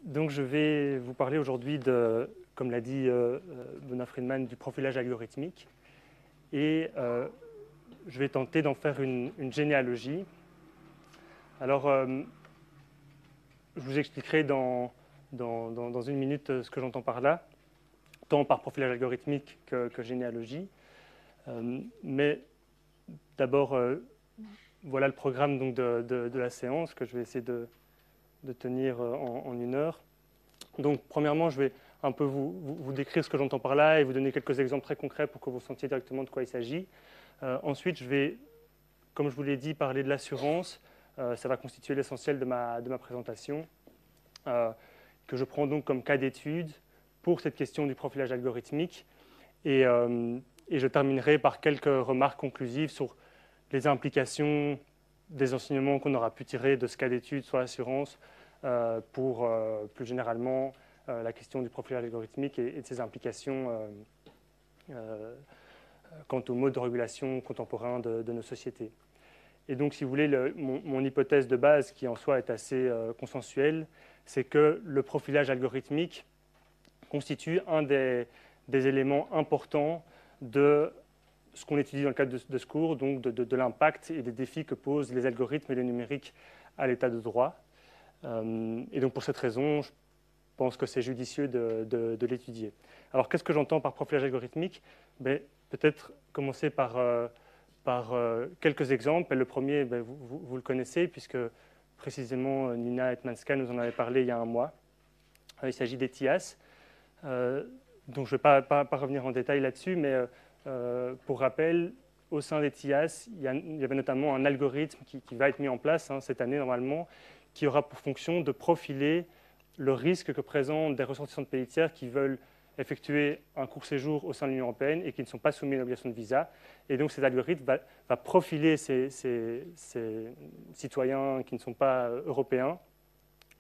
Donc, je vais vous parler aujourd'hui comme l'a dit Benoît Friedman, du profilage algorithmique. Et je vais tenter d'en faire une généalogie. Alors, je vous expliquerai dans une minute ce que j'entends par là, tant par profilage algorithmique que généalogie. Mais d'abord, voilà le programme donc, de la séance que je vais essayer de tenir en 1 heure. Donc, premièrement, je vais un peu vous décrire ce que j'entends par là et vous donner quelques exemples très concrets pour que vous sentiez directement de quoi il s'agit. Ensuite, je vais, comme je vous l'ai dit, parler de l'assurance. Ça va constituer l'essentiel de ma présentation, que je prends donc comme cas d'étude pour cette question du profilage algorithmique. Et je terminerai par quelques remarques conclusives sur les implications des enseignements qu'on aura pu tirer de ce cas d'étude sur l'assurance pour plus généralement la question du profilage algorithmique et de ses implications quant au mode de régulation contemporain de nos sociétés. Et donc, si vous voulez, mon hypothèse de base, qui en soi est assez consensuelle, c'est que le profilage algorithmique constitue un des éléments importants de ce qu'on étudie dans le cadre de ce cours, donc de l'impact et des défis que posent les algorithmes et le numérique à l'état de droit. Et donc, pour cette raison, je pense que c'est judicieux de l'étudier. Alors, qu'est-ce que j'entends par profilage algorithmique? Peut-être commencer par quelques exemples. Le premier, vous le connaissez, puisque précisément Nina Hetmanska nous en avait parlé il y a un mois. Il s'agit d'ETIAS. Donc, je ne vais pas revenir en détail là-dessus, mais pour rappel, au sein d'ETIAS, il y avait notamment un algorithme qui va être mis en place cette année normalement, qui aura pour fonction de profiler le risque que présentent des ressortissants de pays tiers qui veulent effectuer un court séjour au sein de l'Union européenne et qui ne sont pas soumis à l'obligation de visa. Et donc cet algorithme va profiler ces citoyens qui ne sont pas européens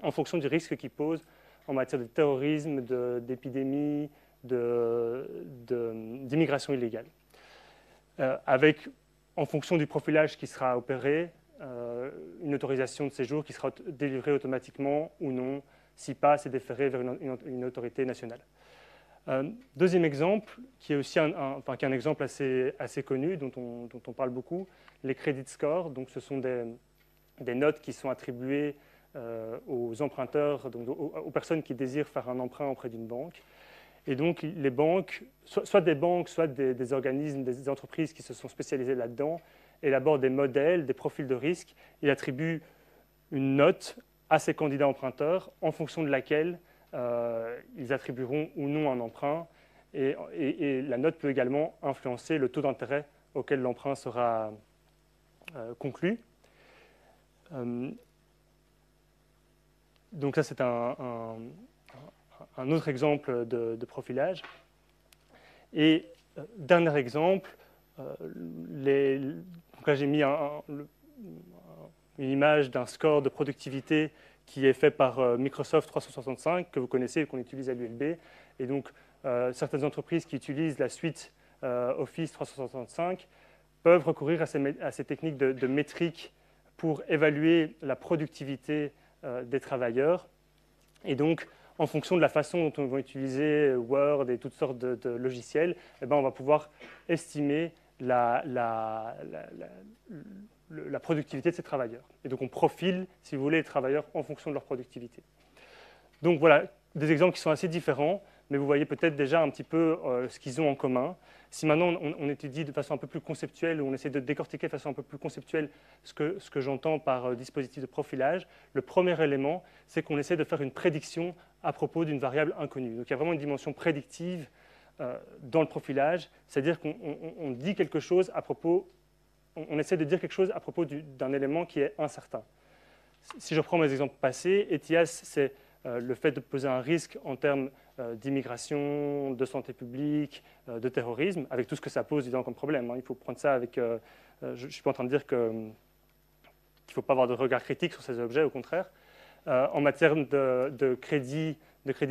en fonction du risque qu'ils posent en matière de terrorisme, d'épidémie, d'immigration illégale. Avec, en fonction du profilage qui sera opéré, une autorisation de séjour qui sera délivrée automatiquement ou non. Si pas, c'est déféré vers une autorité nationale. Deuxième exemple, qui est aussi un exemple assez connu, dont on parle beaucoup, les credit scores. Donc, ce sont des notes qui sont attribuées aux emprunteurs, donc aux personnes qui désirent faire un emprunt auprès d'une banque. Et donc, les banques, soit des banques, soit des organismes, des entreprises qui se sont spécialisées là-dedans, élaborent des modèles, des profils de risque et attribuent une note à ces candidats emprunteurs en fonction de laquelle ils attribueront ou non un emprunt. Et la note peut également influencer le taux d'intérêt auquel l'emprunt sera conclu. Donc ça, c'est un autre exemple de profilage. Et dernier exemple, donc là j'ai mis une image d'un score de productivité qui est fait par Microsoft 365, que vous connaissez et qu'on utilise à l'ULB. Et donc, certaines entreprises qui utilisent la suite Office 365 peuvent recourir à ces techniques de métriques pour évaluer la productivité des travailleurs. Et donc, en fonction de la façon dont on va utiliser Word et toutes sortes de logiciels, on va pouvoir estimer la productivité de ces travailleurs. Et donc, on profile, si vous voulez, les travailleurs en fonction de leur productivité. Donc, voilà, des exemples qui sont assez différents, mais vous voyez peut-être déjà un petit peu ce qu'ils ont en commun. Si maintenant on étudie de façon un peu plus conceptuelle, ou on essaie de décortiquer de façon un peu plus conceptuelle ce que j'entends par dispositif de profilage, le premier élément, c'est qu'on essaie de faire une prédiction à propos d'une variable inconnue. Donc il y a vraiment une dimension prédictive dans le profilage, c'est-à-dire qu'on dit quelque chose à propos, on essaie de dire quelque chose à propos d'un élément qui est incertain. Si je reprends mes exemples passés, ETIAS, c'est le fait de poser un risque en termes d'immigration, de santé publique, de terrorisme, avec tout ce que ça pose évidemment comme problème. Il faut prendre ça avec... je ne suis pas en train de dire qu'il ne faut pas avoir de regard critique sur ces objets, au contraire. En matière de crédit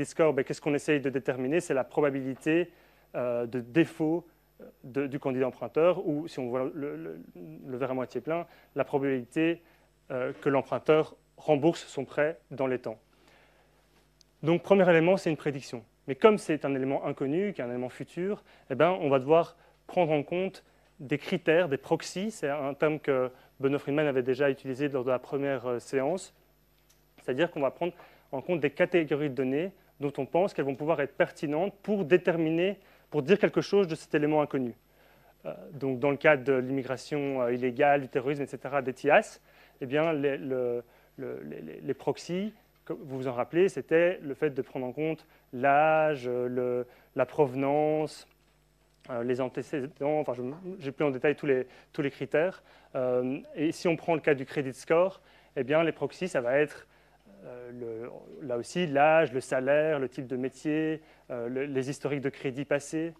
score, qu'est-ce qu'on essaye de déterminer? C'est la probabilité de défaut du candidat emprunteur, ou si on voit le verre à moitié plein, la probabilité que l'emprunteur rembourse son prêt dans les temps. Donc, premier élément, c'est une prédiction. Mais comme c'est un élément inconnu, qui est un élément futur, eh bien, on va devoir prendre en compte des critères, des proxys. C'est un terme que Benoît Friedman avait déjà utilisé lors de la première séance. C'est-à-dire qu'on va prendre en compte des catégories de données dont on pense qu'elles vont pouvoir être pertinentes pour déterminer, pour dire quelque chose de cet élément inconnu. Donc, dans le cadre de l'immigration illégale, du terrorisme, etc., des TIAS, eh bien, les proxys, comme vous vous en rappelez, c'était le fait de prendre en compte l'âge, la provenance, les antécédents, enfin, je n'ai plus en détail tous les critères. Et si on prend le cas du credit score, eh bien, les proxys, ça va être là aussi l'âge, le salaire, le type de métier, les historiques de crédit passés.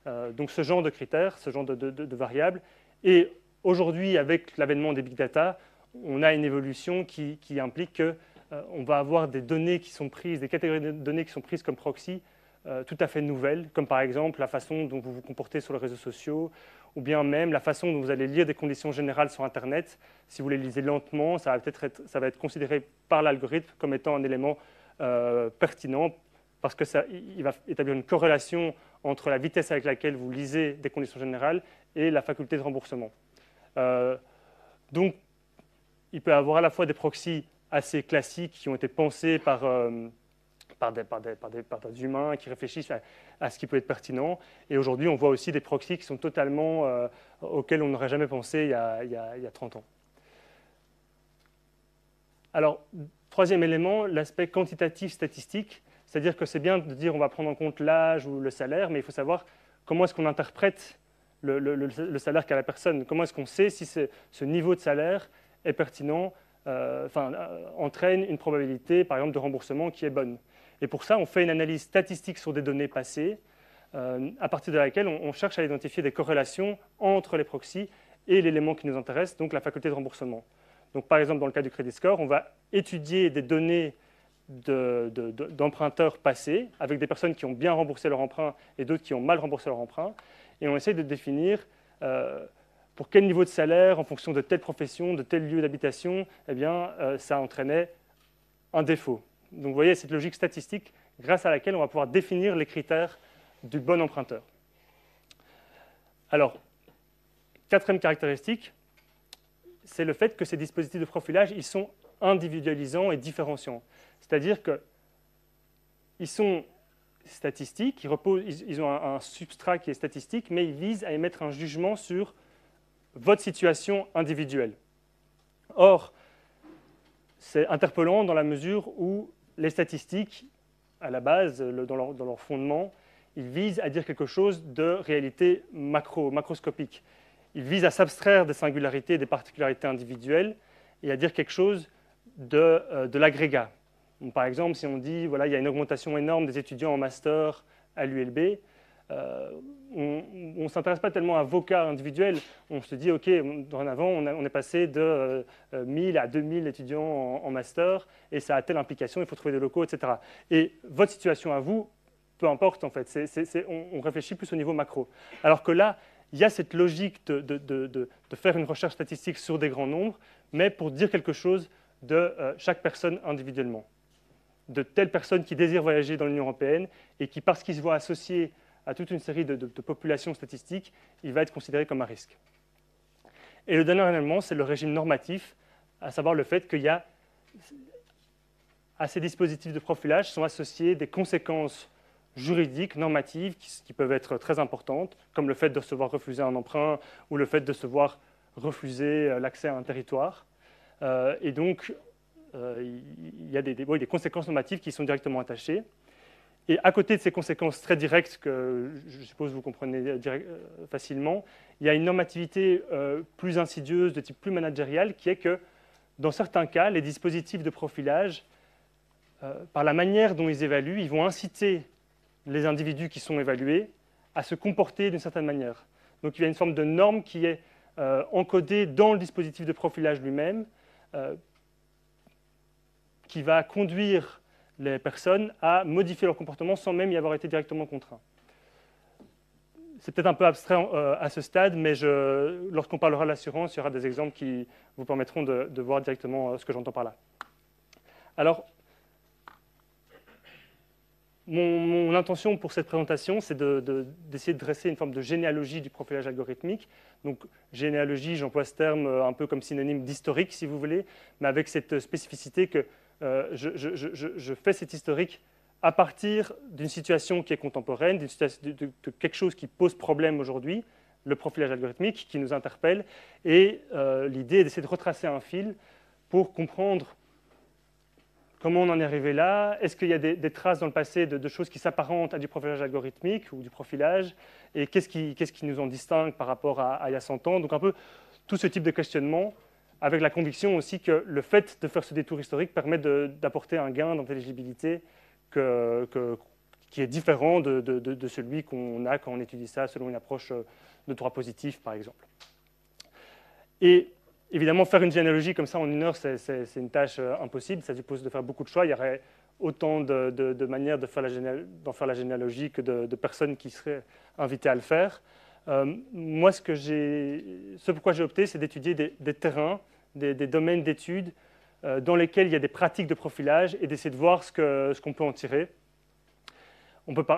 Donc ce genre de critères, ce genre de variables. Et aujourd'hui, avec l'avènement des big data, on a une évolution qui implique qu'on va avoir des données qui sont prises, des catégories de données qui sont prises comme proxy tout à fait nouvelles, comme par exemple la façon dont vous vous comportez sur les réseaux sociaux, ou bien même la façon dont vous allez lire des conditions générales sur Internet. Si vous les lisez lentement, ça va être considéré par l'algorithme comme étant un élément pertinent, parce qu'il va établir une corrélation entre la vitesse avec laquelle vous lisez des conditions générales et la faculté de remboursement. Donc, il peut y avoir à la fois des proxys assez classiques qui ont été pensés par des humains qui réfléchissent à ce qui peut être pertinent. Et aujourd'hui, on voit aussi des proxys qui sont totalement auxquels on n'aurait jamais pensé il y a 30 ans. Alors, troisième élément, l'aspect quantitatif statistique. C'est-à-dire que c'est bien de dire on va prendre en compte l'âge ou le salaire, mais il faut savoir comment est-ce qu'on interprète le salaire qu'a la personne. Comment est-ce qu'on sait si ce niveau de salaire est pertinent, entraîne une probabilité, par exemple, de remboursement qui est bonne. Et pour ça, on fait une analyse statistique sur des données passées, à partir de laquelle on cherche à identifier des corrélations entre les proxys et l'élément qui nous intéresse, donc la faculté de remboursement. Donc, par exemple, dans le cas du credit score, on va étudier des données d'emprunteurs passés, avec des personnes qui ont bien remboursé leur emprunt et d'autres qui ont mal remboursé leur emprunt, et on essaie de définir pour quel niveau de salaire, en fonction de telle profession, de tel lieu d'habitation, eh bien, ça entraînait un défaut. Donc vous voyez cette logique statistique grâce à laquelle on va pouvoir définir les critères du bon emprunteur. Alors, quatrième caractéristique, c'est le fait que ces dispositifs de profilage, ils sont individualisants et différenciants. C'est-à-dire qu'ils sont statistiques, ils ont un substrat qui est statistique, mais ils visent à émettre un jugement sur votre situation individuelle. Or, c'est interpellant dans la mesure où les statistiques, à la base, dans leur fondement, ils visent à dire quelque chose de réalité macroscopique. Ils visent à s'abstraire des singularités, des particularités individuelles et à dire quelque chose de l'agrégat. Par exemple, si on dit voilà, il y a une augmentation énorme des étudiants en master à l'ULB, on ne s'intéresse pas tellement à vos cas individuels. On se dit, OK, dorénavant, on est passé de 1000 à 2000 étudiants en master, et ça a telle implication, il faut trouver des locaux, etc. Et votre situation à vous, peu importe, en fait. On réfléchit plus au niveau macro. Alors que là, il y a cette logique de faire une recherche statistique sur des grands nombres, mais pour dire quelque chose de chaque personne individuellement. De telles personnes qui désirent voyager dans l'Union européenne et qui, parce qu'ils se voient associés à toute une série de populations statistiques, il va être considéré comme un risque. Et le dernier élément, c'est le régime normatif, à savoir le fait qu'il y a, à ces dispositifs de profilage, sont associées des conséquences juridiques, normatives, qui peuvent être très importantes, comme le fait de se voir refuser un emprunt ou le fait de se voir refuser l'accès à un territoire. Et donc, il y a des conséquences normatives qui sont directement attachées. Et à côté de ces conséquences très directes, que je suppose vous comprenez facilement, il y a une normativité plus insidieuse, de type plus managérial, qui est que, dans certains cas, les dispositifs de profilage, par la manière dont ils évaluent, ils vont inciter les individus qui sont évalués à se comporter d'une certaine manière. Donc il y a une forme de norme qui est encodée dans le dispositif de profilage lui-même, qui va conduire les personnes à modifier leur comportement sans même y avoir été directement contraints. C'est peut-être un peu abstrait à ce stade, mais lorsqu'on parlera de l'assurance, il y aura des exemples qui vous permettront de voir directement ce que j'entends par là. Alors, Mon intention pour cette présentation, c'est d'essayer de dresser une forme de généalogie du profilage algorithmique. Donc, généalogie, j'emploie ce terme un peu comme synonyme d'historique, si vous voulez, mais avec cette spécificité que je fais cet historique à partir d'une situation qui est contemporaine, de quelque chose qui pose problème aujourd'hui, le profilage algorithmique, qui nous interpelle. Et l'idée est d'essayer de retracer un fil pour comprendre comment on en est arrivé là. Est-ce qu'il y a des traces dans le passé de choses qui s'apparentent à du profilage algorithmique ou du profilage? Et qu'est-ce qui nous en distingue par rapport à il y a 100 ans? Donc un peu tout ce type de questionnement, avec la conviction aussi que le fait de faire ce détour historique permet d'apporter un gain d'intelligibilité qui est différent de celui qu'on a quand on étudie ça selon une approche de droit positif, par exemple. Et évidemment, faire une généalogie comme ça en 1 heure, c'est une tâche impossible. Ça suppose de faire beaucoup de choix. Il y aurait autant de manières d'en faire la généalogie que de personnes qui seraient invitées à le faire. Moi, ce pourquoi j'ai opté, c'est d'étudier des terrains, des domaines d'études dans lesquels il y a des pratiques de profilage et d'essayer de voir ce qu'on peut en tirer.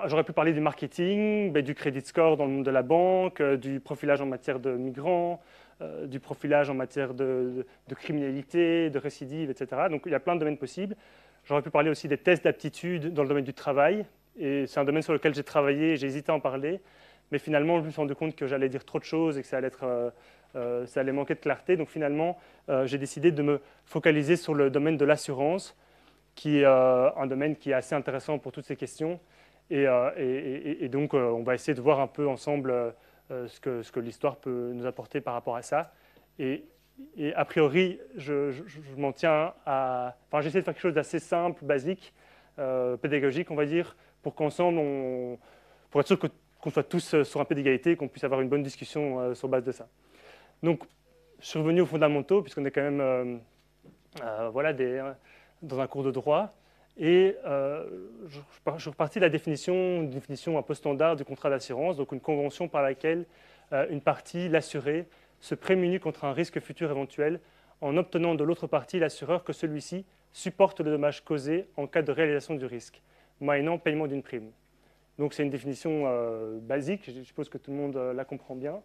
J'aurais pu parler du marketing, du credit score dans le monde de la banque, du profilage en matière de migrants, du profilage en matière de criminalité, de récidive, etc. Donc il y a plein de domaines possibles. J'aurais pu parler aussi des tests d'aptitude dans le domaine du travail. Et c'est un domaine sur lequel j'ai travaillé, j'ai hésité à en parler. Mais finalement, je me suis rendu compte que j'allais dire trop de choses et que ça allait manquer de clarté. Donc finalement, j'ai décidé de me focaliser sur le domaine de l'assurance, qui est un domaine qui est assez intéressant pour toutes ces questions. Et donc, on va essayer de voir un peu ensemble ce que l'histoire peut nous apporter par rapport à ça. Et a priori, je m'en tiens à... Enfin, j'essaie de faire quelque chose d'assez simple, basique, pédagogique, on va dire, pour qu'ensemble, pour être sûr qu'on soit tous sur un pied d'égalité et qu'on puisse avoir une bonne discussion sur base de ça. Donc, je suis revenu aux fondamentaux, puisqu'on est quand même dans un cours de droit. Et je suis reparti de une définition un peu standard du contrat d'assurance, donc une convention par laquelle une partie, l'assuré, se prémunit contre un risque futur éventuel en obtenant de l'autre partie, l'assureur, que celui-ci supporte le dommage causé en cas de réalisation du risque, moyennant paiement d'une prime. Donc c'est une définition basique, je suppose que tout le monde la comprend bien.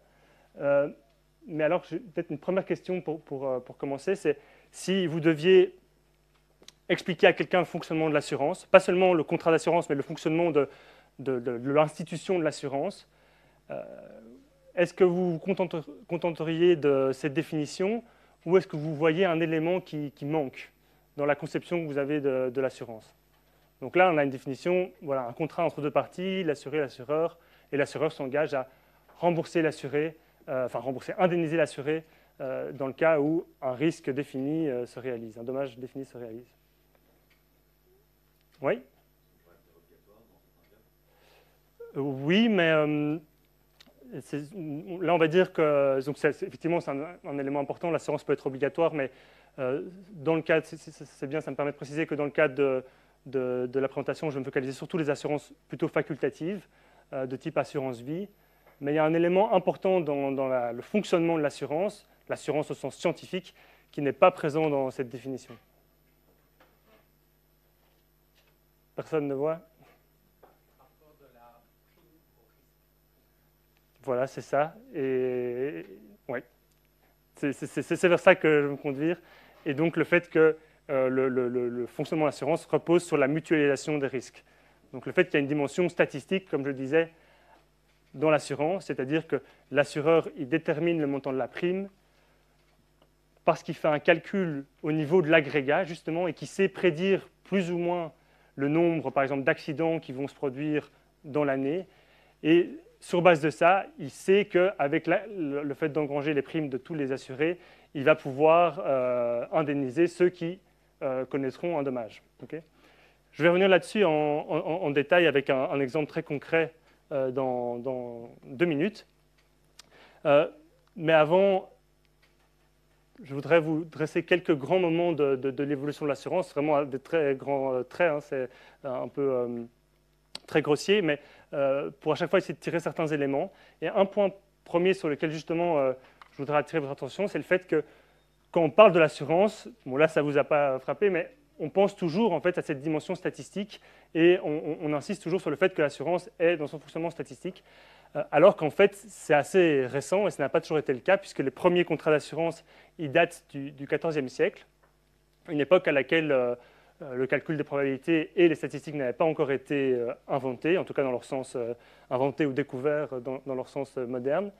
Mais alors, peut-être une première question pour commencer, c'est si vous deviez expliquer à quelqu'un le fonctionnement de l'assurance, pas seulement le contrat d'assurance, mais le fonctionnement de l'institution de l'assurance. Est-ce que vous vous contenteriez de cette définition ou est-ce que vous voyez un élément qui manque dans la conception que vous avez de l'assurance? Donc là, on a une définition, voilà, un contrat entre deux parties, l'assuré et l'assureur, et l'assureur s'engage à rembourser l'assuré, indemniser l'assuré dans le cas où un risque défini se réalise, un dommage défini se réalise. Oui. Oui, mais là, on va dire que effectivement, c'est un élément important. L'assurance peut être obligatoire, mais dans le cadre, c'est bien, ça me permet de préciser que dans le cadre de la présentation, je vais me focaliser surtout les assurances plutôt facultatives, de type assurance vie. Mais il y a un élément important dans le fonctionnement de l'assurance au sens scientifique, qui n'est pas présent dans cette définition. Personne ne voit? Voilà, c'est ça. Et ouais, c'est vers ça que je veux me conduire. Et donc le fait que le fonctionnement de l'assurance repose sur la mutualisation des risques. Donc le fait qu'il y a une dimension statistique, comme je le disais, dans l'assurance, c'est-à-dire que l'assureur il détermine le montant de la prime parce qu'il fait un calcul au niveau de l'agrégat, justement, et qui sait prédire plus ou moins le nombre, par exemple, d'accidents qui vont se produire dans l'année. Et sur base de ça, il sait qu'avec le fait d'engranger les primes de tous les assurés, il va pouvoir indemniser ceux qui connaîtront un dommage. Okay. Je vais revenir là-dessus en détail avec un exemple très concret dans 2 minutes. Mais avant, je voudrais vous dresser quelques grands moments de l'évolution de l'assurance, vraiment des très grands traits, hein, c'est un peu très grossier, mais pour à chaque fois essayer de tirer certains éléments. Et un point premier sur lequel justement je voudrais attirer votre attention, c'est le fait que quand on parle de l'assurance, bon là ça ne vous a pas frappé, mais on pense toujours en fait, à cette dimension statistique et on insiste toujours sur le fait que l'assurance est dans son fonctionnement statistique, alors qu'en fait, c'est assez récent et ça n'a pas toujours été le cas, puisque les premiers contrats d'assurance ils datent du XIVe siècle, une époque à laquelle le calcul des probabilités et les statistiques n'avaient pas encore été inventés, en tout cas dans leur sens inventés ou découverts dans leur sens moderne.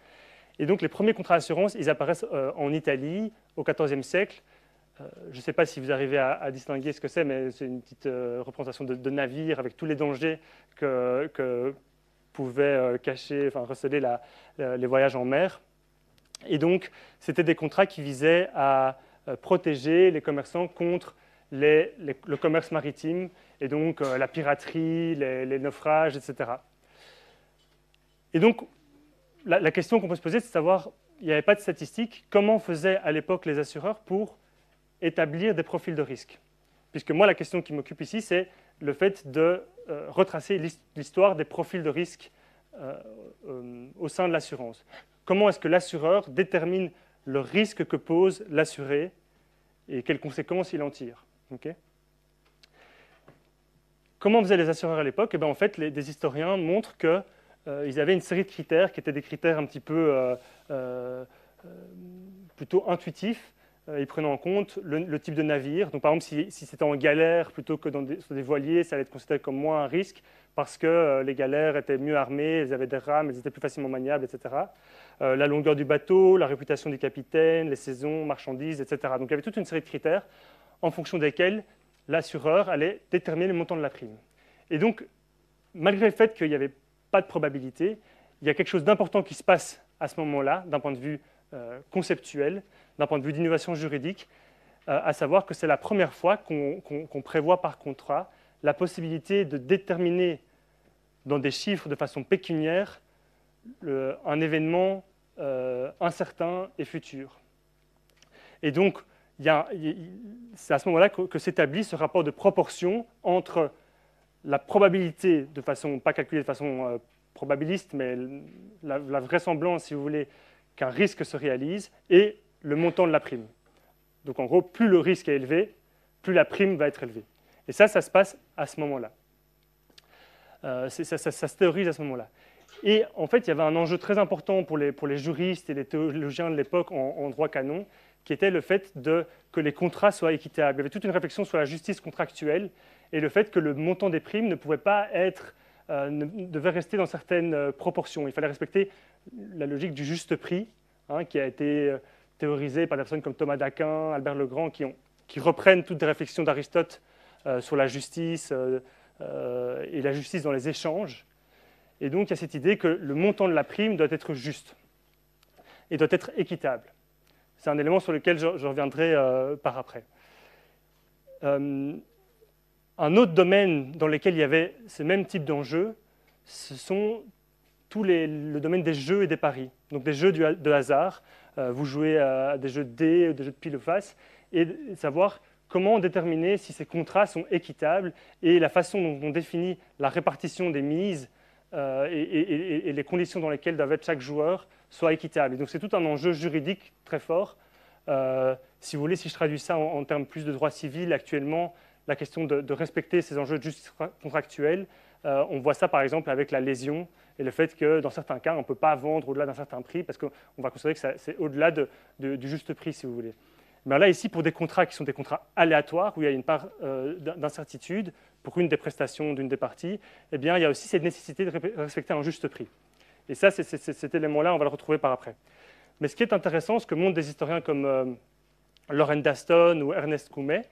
Et donc les premiers contrats d'assurance, ils apparaissent en Italie au XIVe siècle. Je ne sais pas si vous arrivez à distinguer ce que c'est, mais c'est une petite représentation de navire avec tous les dangers que pouvaient cacher, enfin receler les voyages en mer. Et donc, c'était des contrats qui visaient à protéger les commerçants contre le commerce maritime et donc la piraterie, les naufrages, etc. Et donc, la question qu'on peut se poser, c'est de savoir, il n'y avait pas de statistiques, comment faisaient à l'époque les assureurs pour établir des profils de risque. Puisque moi, la question qui m'occupe ici, c'est le fait de retracer l'histoire des profils de risque au sein de l'assurance. Comment est-ce que l'assureur détermine le risque que pose l'assuré et quelles conséquences il en tire. Okay. Comment faisaient les assureurs à l'époque? En fait, des historiens montrent qu'ils avaient une série de critères qui étaient des critères un petit peu plutôt intuitifs. Ils prenaient en compte le type de navire. Donc, par exemple, si c'était en galère plutôt que sur des voiliers, ça allait être considéré comme moins un risque parce que les galères étaient mieux armées, elles avaient des rames, elles étaient plus facilement maniables, etc. La longueur du bateau, la réputation du capitaine, les saisons, marchandises, etc. Donc, il y avait toute une série de critères en fonction desquels l'assureur allait déterminer le montant de la prime. Et donc, malgré le fait qu'il n'y avait pas de probabilité, il y a quelque chose d'important qui se passe à ce moment-là, d'un point de vue conceptuel, d'un point de vue d'innovation juridique, à savoir que c'est la première fois qu'on prévoit par contrat la possibilité de déterminer dans des chiffres de façon pécuniaire un événement incertain et futur. Et donc, c'est à ce moment-là que s'établit ce rapport de proportion entre la probabilité, de façon, pas calculée de façon probabiliste, mais la vraisemblance, si vous voulez, qu'un risque se réalise, et le montant de la prime. Donc en gros, plus le risque est élevé, plus la prime va être élevée. Et ça se passe à ce moment-là. Ça se théorise à ce moment-là. Et en fait, il y avait un enjeu très important pour les juristes et les théologiens de l'époque en droit canon, qui était le fait que les contrats soient équitables. Il y avait toute une réflexion sur la justice contractuelle et le fait que le montant des primes ne pouvait pas être, devait rester dans certaines proportions. Il fallait respecter la logique du juste prix, qui a été théorisée par des personnes comme Thomas d'Aquin, Albert Legrand, qui reprennent toutes les réflexions d'Aristote sur la justice et la justice dans les échanges. Et donc, il y a cette idée que le montant de la prime doit être juste et doit être équitable. C'est un élément sur lequel je reviendrai par après. Un autre domaine dans lequel il y avait ce même type d'enjeux, ce sont le domaine des jeux et des paris. Donc des jeux de hasard. Vous jouez à des jeux de dés ou des jeux de pile ou face, et savoir comment déterminer si ces contrats sont équitables et la façon dont on définit la répartition des mises et les conditions dans lesquelles doit être chaque joueur soit équitable. Et donc c'est tout un enjeu juridique très fort. Si vous voulez, si je traduis ça en termes plus de droit civil, actuellement, la question de respecter ces enjeux de justice contractuelle, on voit ça par exemple avec la lésion et le fait que dans certains cas, on ne peut pas vendre au-delà d'un certain prix parce qu'on va considérer que c'est au-delà du juste prix, si vous voulez. Mais là, ici, pour des contrats qui sont des contrats aléatoires, où il y a une part d'incertitude pour une des prestations d'une des parties, eh bien, il y a aussi cette nécessité de respecter un juste prix. Et ça, cet élément-là, on va le retrouver par après. Mais ce qui est intéressant, ce que montrent des historiens comme Lauren Daston ou Ernest Coumet,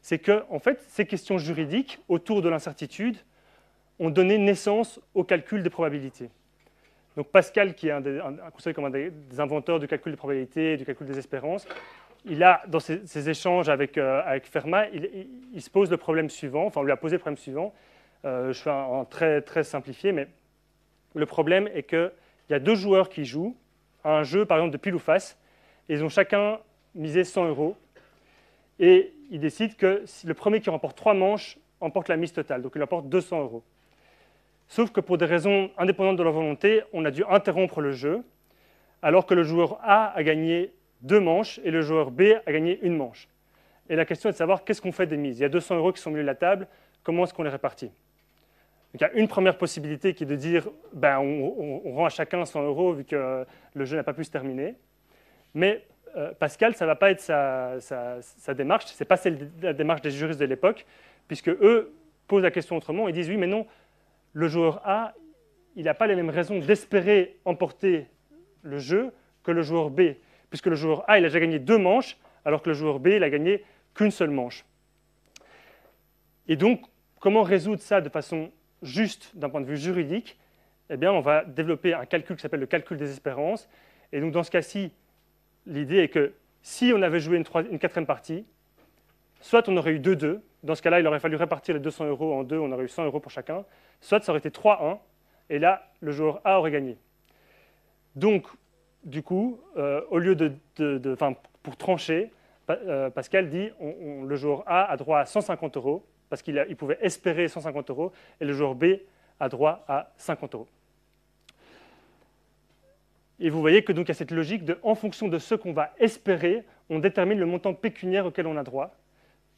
c'est que en fait, ces questions juridiques autour de l'incertitude ont donné naissance au calcul des probabilités. Donc Pascal, qui est considéré comme un des inventeurs du calcul des probabilités et du calcul des espérances, il a, dans ses échanges avec Fermat, il se pose le problème suivant, enfin on lui a posé le problème suivant, je fais un très, très simplifié, mais le problème est qu'il y a deux joueurs qui jouent à un jeu, par exemple, de pile ou face, et ils ont chacun misé 100 €, et ils décident que le premier qui remporte 3 manches emporte la mise totale, donc il emporte 200 €. Sauf que pour des raisons indépendantes de leur volonté, on a dû interrompre le jeu, alors que le joueur A a gagné 2 manches et le joueur B a gagné 1 manche. Et la question est de savoir qu'est-ce qu'on fait des mises. Il y a 200 € qui sont mis à la table, comment est-ce qu'on les répartit? Donc, il y a une première possibilité qui est de dire ben, on rend à chacun 100 € vu que le jeu n'a pas pu se terminer. Mais Pascal, ça ne va pas être sa démarche, ce n'est pas la démarche des juristes de l'époque, puisque eux posent la question autrement. Ils disent oui, mais non, le joueur A, il n'a pas les mêmes raisons d'espérer emporter le jeu que le joueur B, puisque le joueur A, il a déjà gagné 2 manches, alors que le joueur B, il a gagné qu'une seule manche. Et donc, comment résoudre ça de façon juste d'un point de vue juridique? Eh bien, on va développer un calcul qui s'appelle le calcul des espérances. Et donc, dans ce cas-ci, l'idée est que si on avait joué une quatrième partie, soit on aurait eu 2-2. Dans ce cas-là, il aurait fallu répartir les 200 € en deux, on aurait eu 100 € pour chacun. Soit ça aurait été 3-1, et là, le joueur A aurait gagné. Donc, du coup, au lieu pour trancher, Pascal dit le joueur A a droit à 150 € parce qu'il pouvait espérer 150 €, et le joueur B a droit à 50 €. Et vous voyez que donc il y a cette logique de, en fonction de ce qu'on va espérer, on détermine le montant pécuniaire auquel on a droit.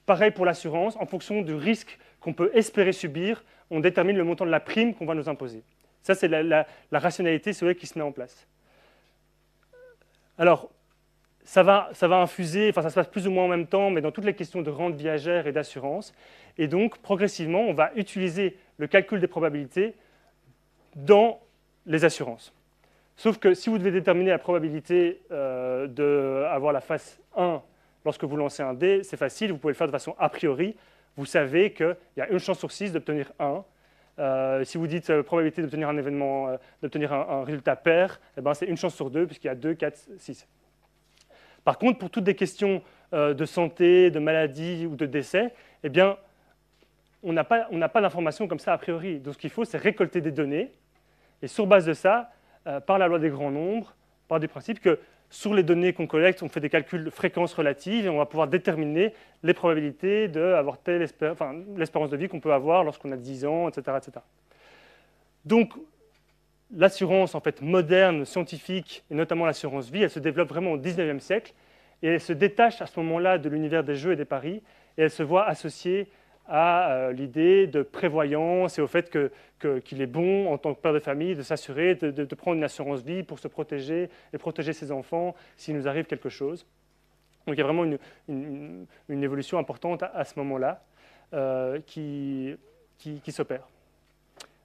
Pareil pour l'assurance, en fonction du risque qu'on peut espérer subir, on détermine le montant de la prime qu'on va nous imposer. Ça, c'est la rationalité qui se met en place. Alors, ça va infuser, enfin ça se passe plus ou moins en même temps, mais dans toutes les questions de rente viagère et d'assurance. Et donc, progressivement, on va utiliser le calcul des probabilités dans les assurances. Sauf que si vous devez déterminer la probabilité d'avoir la face 1 lorsque vous lancez un dé, c'est facile, vous pouvez le faire de façon a priori. Vous savez qu'il y a une chance sur 6 d'obtenir 1. Si vous dites probabilité d'obtenir un événement, d'obtenir un résultat pair, eh ben, c'est une chance sur 2 puisqu'il y a 2, 4, 6. Par contre, pour toutes des questions de santé, de maladie ou de décès, eh bien, on n'a pas d'informations comme ça a priori. Donc, ce qu'il faut, c'est récolter des données. Et sur base de ça, par la loi des grands nombres, par du principe que sur les données qu'on collecte, on fait des calculs de fréquence relative et on va pouvoir déterminer les probabilités d'avoir l'espérance de vie qu'on peut avoir lorsqu'on a 10 ans, etc. etc. Donc, l'assurance en fait, moderne, scientifique, et notamment l'assurance vie, elle se développe vraiment au XIXe siècle et elle se détache à ce moment-là de l'univers des jeux et des paris et elle se voit associée à l'idée de prévoyance et au fait qu'il est bon, en tant que père de famille, de s'assurer de prendre une assurance vie pour se protéger et protéger ses enfants s'il nous arrive quelque chose. Donc il y a vraiment une évolution importante à ce moment-là qui s'opère.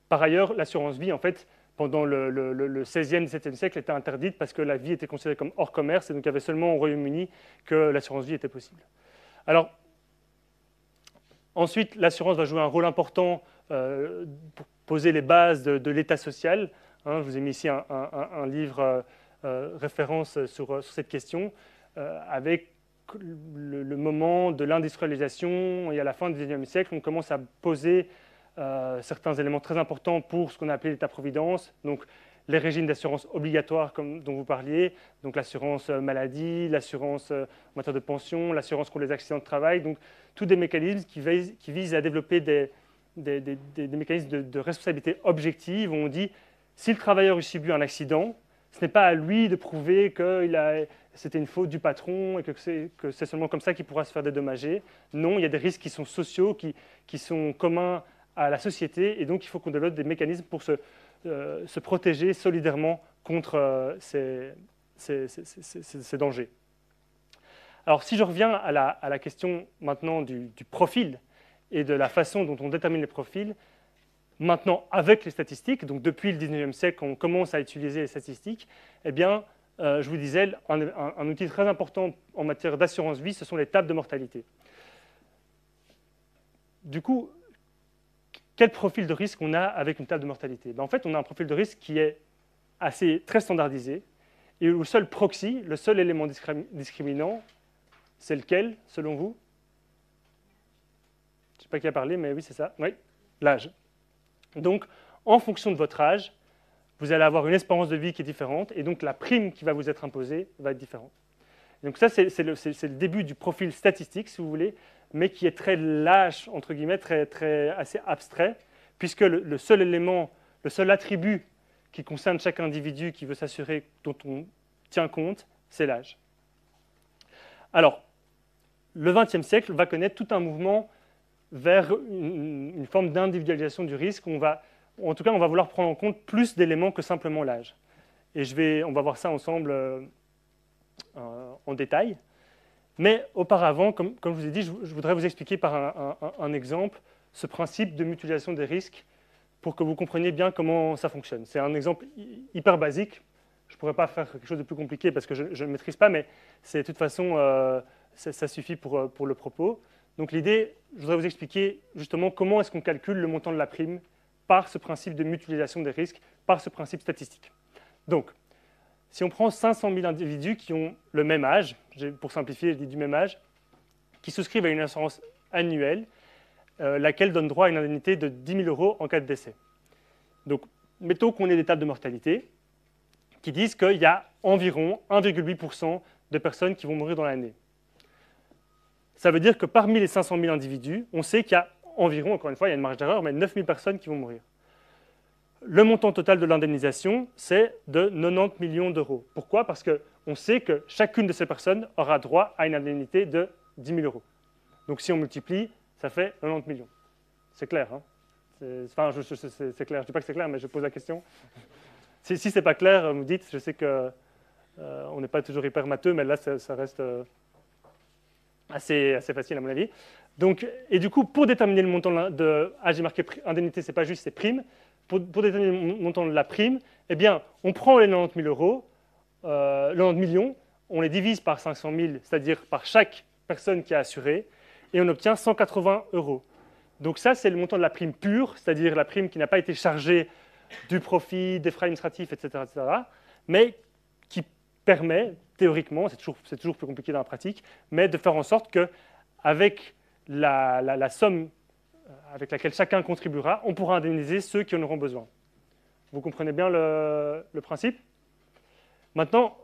Par ailleurs, l'assurance vie, en fait, pendant le XVIe et XVIIe siècle, était interdite parce que la vie était considérée comme hors commerce et donc il y avait seulement au Royaume-Uni que l'assurance vie était possible. Alors, ensuite, l'assurance va jouer un rôle important pour poser les bases de l'État social. Je vous ai mis ici un livre référence sur cette question, avec le moment de l'industrialisation et à la fin du XIXe siècle, on commence à poser certains éléments très importants pour ce qu'on a appelé l'État-providence. Donc, les régimes d'assurance obligatoires dont vous parliez, donc l'assurance maladie, l'assurance en matière de pension, l'assurance contre les accidents de travail, donc tous des mécanismes qui visent à développer des mécanismes de responsabilité objective où on dit si le travailleur subit un accident, ce n'est pas à lui de prouver que c'était une faute du patron et que c'est seulement comme ça qu'il pourra se faire dédommager. Non, il y a des risques qui sont sociaux, qui sont communs à la société et donc il faut qu'on développe des mécanismes pour se protéger solidairement contre ces dangers. Alors, si je reviens à la question maintenant du profil et de la façon dont on détermine les profils, maintenant avec les statistiques, donc depuis le 19e siècle, on commence à utiliser les statistiques, eh bien, je vous disais, un outil très important en matière d'assurance vie, ce sont les tables de mortalité. Du coup, quel profil de risque on a avec une table de mortalité? En fait, on a un profil de risque qui est très standardisé et où le seul proxy, le seul élément discriminant, c'est lequel, selon vous? Je ne sais pas qui a parlé, mais oui, c'est ça. Oui, l'âge. Donc, en fonction de votre âge, vous allez avoir une espérance de vie qui est différente et donc la prime qui va vous être imposée va être différente. Donc ça, c'est le début du profil statistique, si vous voulez, mais qui est très lâche, entre guillemets, assez abstrait, puisque le seul élément, le seul attribut qui concerne chaque individu qui veut s'assurer, dont on tient compte, c'est l'âge. Alors, le XXe siècle va connaître tout un mouvement vers une forme d'individualisation du risque. En tout cas, on va vouloir prendre en compte plus d'éléments que simplement l'âge. Et on va voir ça ensemble en détail. Mais auparavant, comme je vous ai dit, je voudrais vous expliquer par un exemple ce principe de mutualisation des risques pour que vous compreniez bien comment ça fonctionne. C'est un exemple hyper basique. Je ne pourrais pas faire quelque chose de plus compliqué parce que je ne maîtrise pas, mais de toute façon, ça suffit pour le propos. Donc l'idée, je voudrais vous expliquer justement comment est-ce qu'on calcule le montant de la prime par ce principe de mutualisation des risques, par ce principe statistique. Donc, si on prend 500 000 individus qui ont le même âge, pour simplifier, je dis du même âge, qui souscrivent à une assurance annuelle, laquelle donne droit à une indemnité de 10 000 € en cas de décès. Donc, mettons qu'on ait des tables de mortalité qui disent qu'il y a environ 1,8% de personnes qui vont mourir dans l'année. Ça veut dire que parmi les 500 000 individus, on sait qu'il y a environ, encore une fois, il y a une marge d'erreur, mais 9 000 personnes qui vont mourir. Le montant total de l'indemnisation, c'est de 90 millions d'euros. Pourquoi? Parce qu'on sait que chacune de ces personnes aura droit à une indemnité de 10 000 €. Donc si on multiplie, ça fait 90 millions. C'est clair, hein? Enfin, c'est clair. Je ne dis pas que c'est clair, mais je pose la question. Si ce n'est pas clair, vous me dites. Je sais qu'on n'est pas toujours hyper matheux, mais là, ça reste assez facile à mon avis. Donc, et du coup, pour déterminer le montant de... Ah, j'ai marqué indemnité, ce n'est pas juste, c'est prime. Pour déterminer le montant de la prime, eh bien, on prend les 90 000 €, 90 millions, on les divise par 500 000, c'est-à-dire par chaque personne qui a assuré, et on obtient 180 €. Donc ça, c'est le montant de la prime pure, c'est-à-dire la prime qui n'a pas été chargée du profit, des frais administratifs, etc., mais qui permet, théoriquement, c'est toujours plus compliqué dans la pratique, mais de faire en sorte qu'avec la somme avec laquelle chacun contribuera, on pourra indemniser ceux qui en auront besoin. Vous comprenez bien le principe? Maintenant,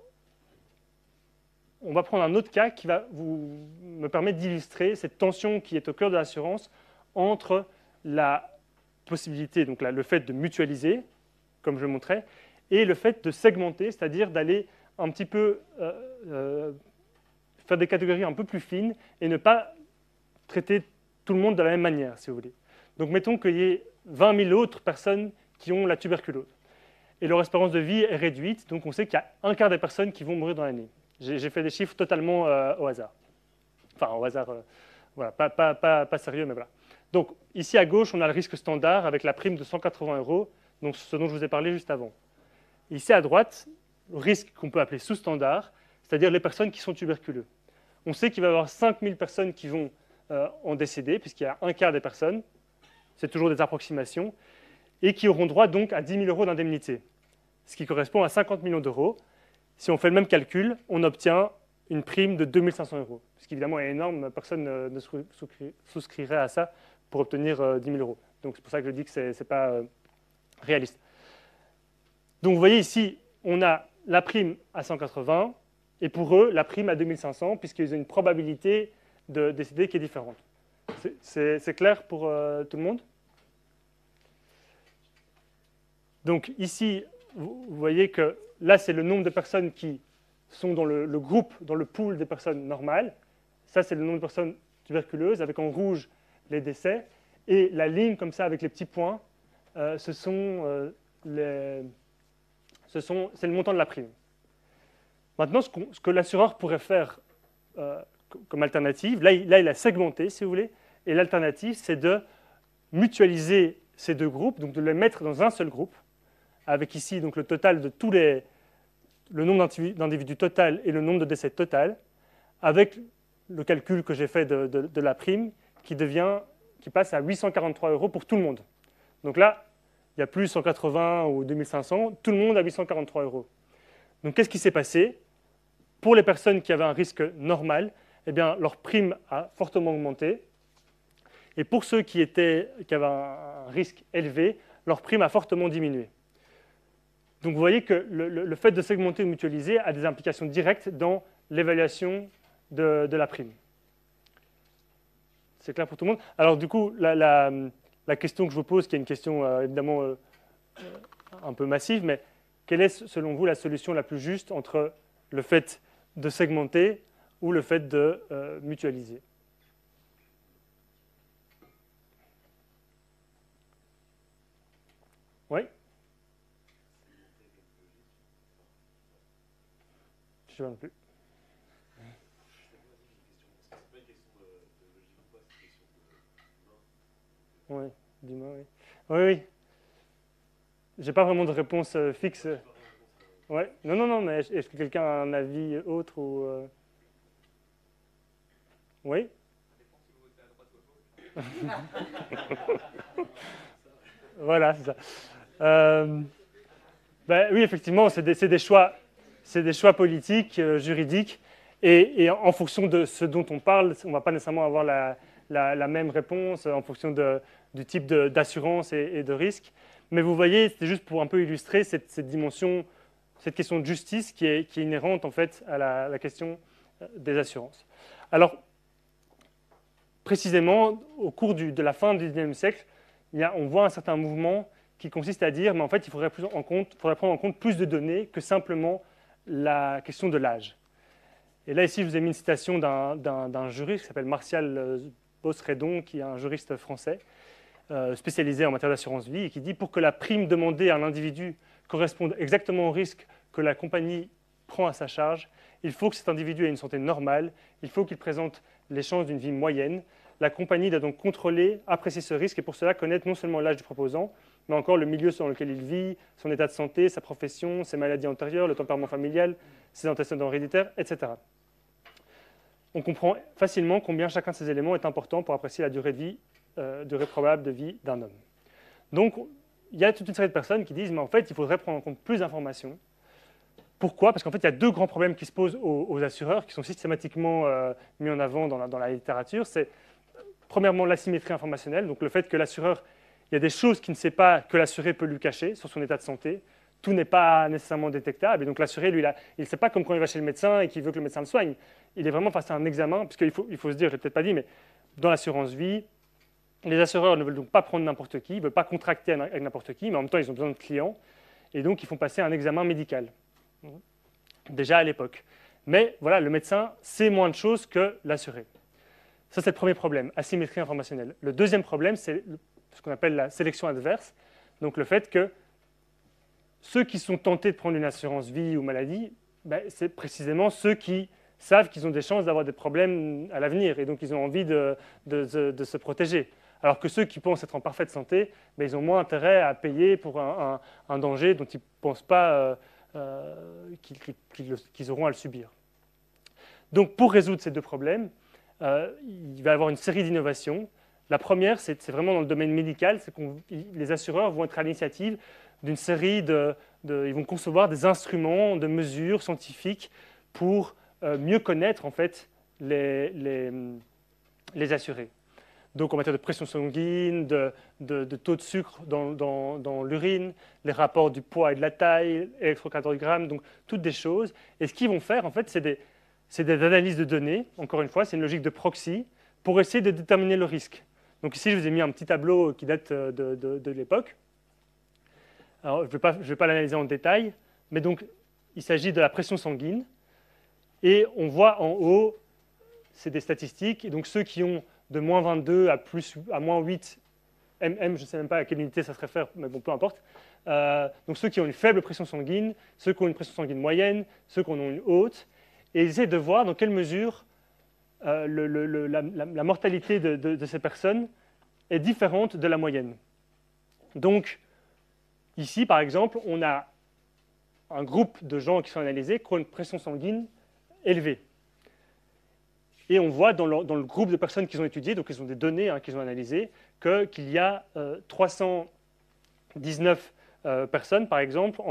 on va prendre un autre cas qui va me permettre d'illustrer cette tension qui est au cœur de l'assurance entre la possibilité, donc le fait de mutualiser, comme je le montrais, et le fait de segmenter, c'est-à-dire d'aller un petit peu faire des catégories un peu plus fines et ne pas traiter tout le monde de la même manière, si vous voulez. Donc, mettons qu'il y ait 20 000 autres personnes qui ont la tuberculose. Et leur espérance de vie est réduite, donc on sait qu'il y a un quart des personnes qui vont mourir dans l'année. J'ai fait des chiffres totalement au hasard. Enfin, au hasard, voilà, pas sérieux, mais voilà. Donc, ici à gauche, on a le risque standard avec la prime de 180 €, donc ce dont je vous ai parlé juste avant. Ici à droite, le risque qu'on peut appeler sous-standard, c'est-à-dire les personnes qui sont tuberculeuses. On sait qu'il va y avoir 5 000 personnes qui vont en décéder, puisqu'il y a un quart des personnes, c'est toujours des approximations, et qui auront droit donc à 10 000 € d'indemnité, ce qui correspond à 50 millions d'euros. Si on fait le même calcul, on obtient une prime de 2 500 €, ce qui évidemment est énorme, personne ne souscrirait à ça pour obtenir 10 000 €. Donc c'est pour ça que je dis que ce n'est pas réaliste. Donc vous voyez ici, on a la prime à 180, et pour eux, la prime à 2 500, puisqu'ils ont une probabilité de décéder qui est différente. C'est clair pour tout le monde? Donc ici, vous voyez que là, c'est le nombre de personnes qui sont dans le groupe, dans le pool des personnes normales. Ça, c'est le nombre de personnes tuberculeuses, avec en rouge les décès. Et la ligne, comme ça, avec les petits points, c'est le montant de la prime. Maintenant, ce que l'assureur pourrait faire comme alternative, là, il a segmenté, si vous voulez, et l'alternative, c'est de mutualiser ces deux groupes, donc de les mettre dans un seul groupe, avec ici donc, le total de le nombre d'individus total et le nombre de décès total, avec le calcul que j'ai fait de la prime, qui passe à 843 € pour tout le monde. Donc là, il n'y a plus 180 ou 2500, tout le monde a 843 €. Donc qu'est-ce qui s'est passé? Pour les personnes qui avaient un risque normal, eh bien, leur prime a fortement augmenté. Et pour ceux qui avaient un risque élevé, leur prime a fortement diminué. Donc vous voyez que le fait de segmenter ou mutualiser a des implications directes dans l'évaluation de la prime. C'est clair pour tout le monde? Alors du coup, la question que je vous pose, qui est une question évidemment un peu massive, mais quelle est selon vous la solution la plus juste entre le fait de segmenter ou le fait de mutualiser. Oui? Je ne sais pas non plus. Oui, d'humain, oui. Oui, oui. J'ai pas vraiment de réponse fixe. Ouais. Non, non, non, mais est-ce que quelqu'un a un avis autre ou Oui? Voilà, c'est ça. Ben, oui, effectivement, c'est des choix politiques, juridiques, et en fonction de ce dont on parle, on ne va pas nécessairement avoir la même réponse en fonction du type d'assurance et de risque. Mais vous voyez, c'est juste pour un peu illustrer cette dimension, cette question de justice qui est inhérente en fait à la question des assurances. Alors, précisément, au cours de la fin du XIXe siècle, on voit un certain mouvement qui consiste à dire, mais en fait, il faudrait prendre en compte plus de données que simplement la question de l'âge. Et là, ici, je vous ai mis une citation d'un juriste qui s'appelle Martial Bosredon, qui est un juriste français spécialisé en matière d'assurance vie, et qui dit « Pour que la prime demandée à un individu corresponde exactement au risque que la compagnie prend à sa charge, il faut que cet individu ait une santé normale, il faut qu'il présente les chances d'une vie moyenne. La compagnie doit donc contrôler, apprécier ce risque et pour cela connaître non seulement l'âge du proposant, mais encore le milieu dans lequel il vit, son état de santé, sa profession, ses maladies antérieures, le tempérament familial, ses antécédents héréditaires, etc. » On comprend facilement combien chacun de ces éléments est important pour apprécier la durée probable de vie d'un homme. Donc, il y a toute une série de personnes qui disent « mais en fait, il faudrait prendre en compte plus d'informations ». Pourquoi? Parce qu'en fait, il y a deux grands problèmes qui se posent aux assureurs, qui sont systématiquement mis en avant dans la littérature. C'est premièrement l'asymétrie informationnelle, donc le fait que l'assureur, il y a des choses qu'il ne sait pas que l'assuré peut lui cacher sur son état de santé. Tout n'est pas nécessairement détectable. Et donc l'assuré, lui, il ne sait pas comme quand il va chez le médecin et qu'il veut que le médecin le soigne. Il est vraiment face à un examen, puisqu'il faut se dire, je ne l'ai peut-être pas dit, mais dans l'assurance vie, les assureurs ne veulent donc pas prendre n'importe qui, ils ne veulent pas contracter avec n'importe qui, mais en même temps, ils ont besoin de clients. Et donc, ils font passer un examen médical. Déjà à l'époque. Mais voilà, le médecin sait moins de choses que l'assuré. Ça, c'est le premier problème, asymétrie informationnelle. Le deuxième problème, c'est ce qu'on appelle la sélection adverse. Donc le fait que ceux qui sont tentés de prendre une assurance vie ou maladie, c'est précisément ceux qui savent qu'ils ont des chances d'avoir des problèmes à l'avenir et donc ils ont envie de se protéger. Alors que ceux qui pensent être en parfaite santé, ils ont moins intérêt à payer pour un danger dont ils ne pensent pas qu'ils auront à le subir. Donc pour résoudre ces deux problèmes, il va y avoir une série d'innovations. La première, c'est vraiment dans le domaine médical, c'est que les assureurs vont être à l'initiative d'une série ils vont concevoir des instruments de mesure scientifiques pour mieux connaître en fait les assurés. Donc en matière de pression sanguine, de taux de sucre dans l'urine, les rapports du poids et de la taille, électrocardiogrammes, donc toutes des choses. Et ce qu'ils vont faire, en fait, c'est des analyses de données. Encore une fois, c'est une logique de proxy pour essayer de déterminer le risque. Donc ici, je vous ai mis un petit tableau qui date de l'époque. Alors, je ne vais pas l'analyser en détail, mais donc il s'agit de la pression sanguine. Et on voit en haut, c'est des statistiques. Et donc ceux qui ont de moins 22 à moins 8 mm, je ne sais même pas à quelle unité ça se réfère, mais bon, peu importe. Donc ceux qui ont une faible pression sanguine, ceux qui ont une pression sanguine moyenne, ceux qui en ont une haute, et ils essaient de voir dans quelle mesure la mortalité de ces personnes est différente de la moyenne. Donc ici, par exemple, on a un groupe de gens qui sont analysés qui ont une pression sanguine élevée. Et on voit dans le groupe de personnes qu'ils ont étudiées, donc ils ont des données qu'ils ont analysées, qu'il y a 319 personnes, par exemple,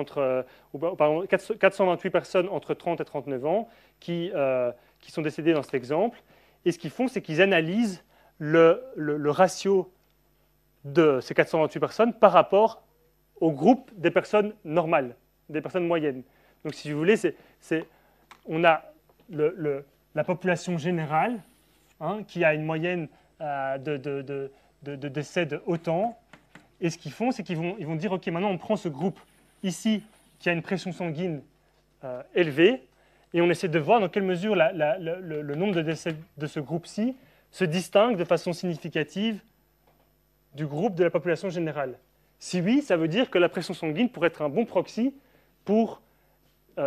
428 personnes entre 30 et 39 ans qui sont décédées dans cet exemple. Et ce qu'ils font, c'est qu'ils analysent le ratio de ces 428 personnes par rapport au groupe des personnes normales, des personnes moyennes. Donc, si vous voulez, on a la population générale qui a une moyenne de décès de autant. Et ce qu'ils font, c'est qu'ils vont dire, OK, maintenant on prend ce groupe ici qui a une pression sanguine élevée et on essaie de voir dans quelle mesure le nombre de décès de ce groupe-ci se distingue de façon significative du groupe de la population générale. Si oui, ça veut dire que la pression sanguine pourrait être un bon proxy pour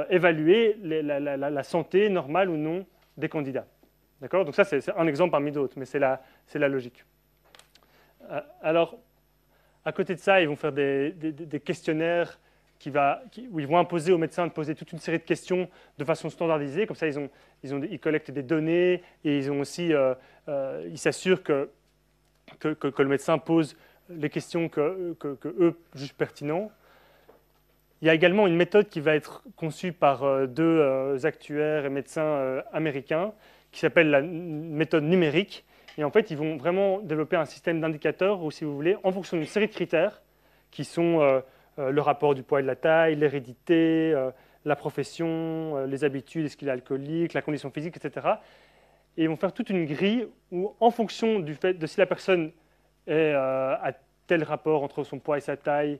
évaluer la santé normale ou non des candidats. D'accord? Donc ça, c'est un exemple parmi d'autres, mais c'est la logique. Alors, à côté de ça, ils vont faire des questionnaires où ils vont imposer aux médecins de poser toute une série de questions de façon standardisée. Comme ça, ils collectent des données et ils s'assurent que le médecin pose les questions que eux jugent pertinentes. Il y a également une méthode qui va être conçue par deux actuaires et médecins américains qui s'appelle la méthode numérique. Et en fait, ils vont vraiment développer un système d'indicateurs, ou si vous voulez, en fonction d'une série de critères qui sont le rapport du poids et de la taille, l'hérédité, la profession, les habitudes, est-ce qu'il est alcoolique, la condition physique, etc. Et ils vont faire toute une grille où, en fonction du fait de si la personne a tel rapport entre son poids et sa taille,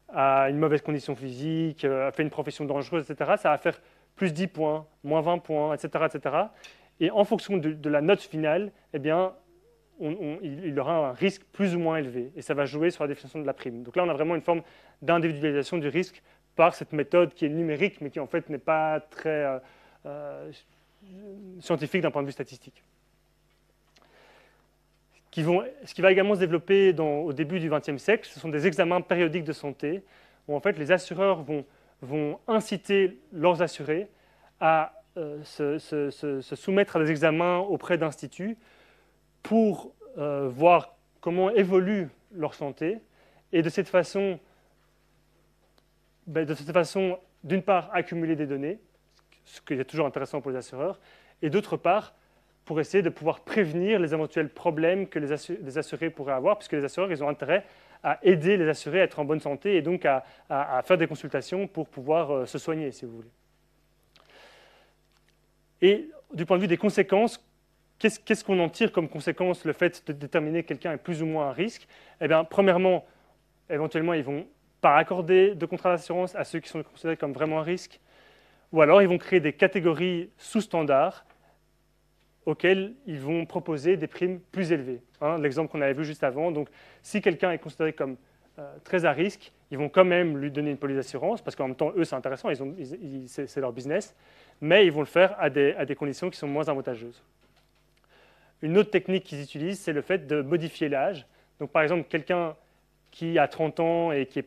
a une mauvaise condition physique, a fait une profession dangereuse, etc., ça va faire plus 10 points, moins 20 points, etc. etc. Et en fonction de la note finale, eh bien, il aura un risque plus ou moins élevé. Et ça va jouer sur la définition de la prime. Donc là, on a vraiment une forme d'individualisation du risque par cette méthode qui est numérique, mais qui en fait n'est pas très scientifique d'un point de vue statistique. Ce qui va également se développer au début du XXe siècle, ce sont des examens périodiques de santé, où en fait les assureurs vont inciter leurs assurés à se soumettre à des examens auprès d'instituts pour voir comment évolue leur santé et de cette façon, d'une part, accumuler des données, ce qui est toujours intéressant pour les assureurs, et d'autre part, pour essayer de pouvoir prévenir les éventuels problèmes que les assurés pourraient avoir, puisque les assureurs, ils ont intérêt à aider les assurés à être en bonne santé et donc à faire des consultations pour pouvoir se soigner, si vous voulez. Et du point de vue des conséquences, qu'est-ce qu'on en tire comme conséquence, le fait de déterminer que quelqu'un est plus ou moins à risque? Eh bien, premièrement, éventuellement, ils vont pas accorder de contrat d'assurance à ceux qui sont considérés comme vraiment à risque, ou alors ils vont créer des catégories sous-standards auxquelles ils vont proposer des primes plus élevées. L'exemple qu'on avait vu juste avant, donc si quelqu'un est considéré comme très à risque, ils vont quand même lui donner une police d'assurance, parce qu'en même temps, eux, c'est intéressant, c'est leur business, mais ils vont le faire à des conditions qui sont moins avantageuses. Une autre technique qu'ils utilisent, c'est le fait de modifier l'âge. Donc par exemple, quelqu'un qui a 30 ans et qui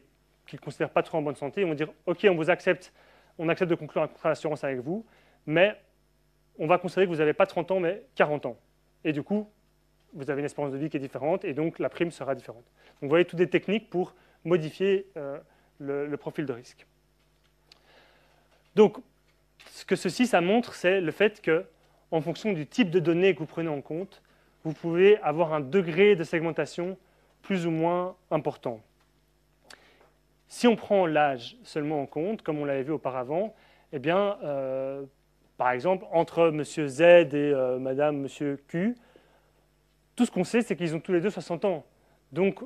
ne considère pas trop en bonne santé, ils vont dire « Ok, on accepte de conclure un contrat d'assurance avec vous, mais on va considérer que vous n'avez pas 30 ans, mais 40 ans. Et du coup, vous avez une espérance de vie qui est différente, et donc la prime sera différente. » Donc vous voyez, toutes des techniques pour modifier le profil de risque. Donc, ce que ça montre, c'est le fait que, en fonction du type de données que vous prenez en compte, vous pouvez avoir un degré de segmentation plus ou moins important. Si on prend l'âge seulement en compte, comme on l'avait vu auparavant, eh bien, par exemple, entre M. Z et Mme M. Q, tout ce qu'on sait, c'est qu'ils ont tous les deux 60 ans. Donc,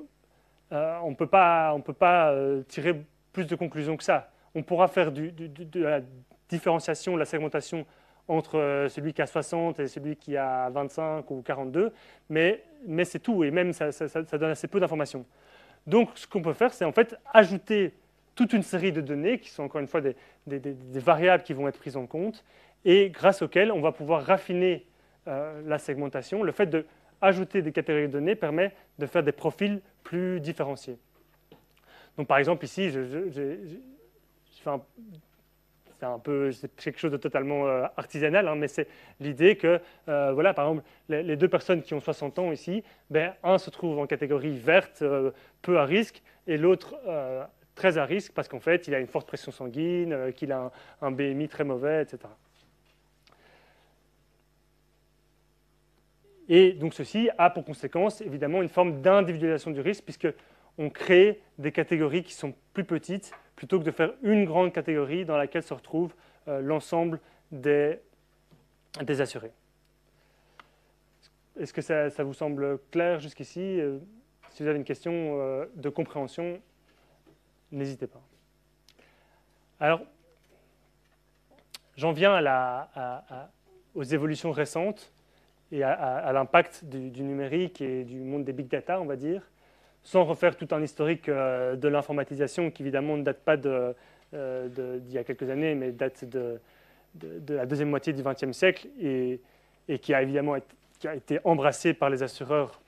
on ne peut pas tirer plus de conclusions que ça. On pourra faire de la différenciation, de la segmentation entre celui qui a 60 et celui qui a 25 ou 42, mais c'est tout, et même ça donne assez peu d'informations. Donc, ce qu'on peut faire, c'est en fait ajouter toute une série de données qui sont encore une fois des variables qui vont être prises en compte et grâce auxquelles on va pouvoir raffiner la segmentation. Le fait d'ajouter des catégories de données permet de faire des profils plus différenciés. Donc, par exemple, ici, c'est quelque chose de totalement artisanal, mais c'est l'idée que, voilà, par exemple, les deux personnes qui ont 60 ans ici, un se trouve en catégorie verte, peu à risque, et l'autre très à risque parce qu'en fait, il a une forte pression sanguine, qu'il a un BMI très mauvais, etc. Et donc ceci a pour conséquence, évidemment, une forme d'individualisation du risque, puisqu'on crée des catégories qui sont plus petites, plutôt que de faire une grande catégorie dans laquelle se retrouve l'ensemble des assurés. Est-ce que ça vous semble clair jusqu'ici? Si vous avez une question de compréhension, n'hésitez pas. Alors, j'en viens aux évolutions récentes et à l'impact du numérique et du monde des big data, on va dire, sans refaire tout un historique de l'informatisation qui évidemment ne date pas d'il y a quelques années, mais date de la deuxième moitié du XXe siècle et qui a évidemment été embrassée par les assureurs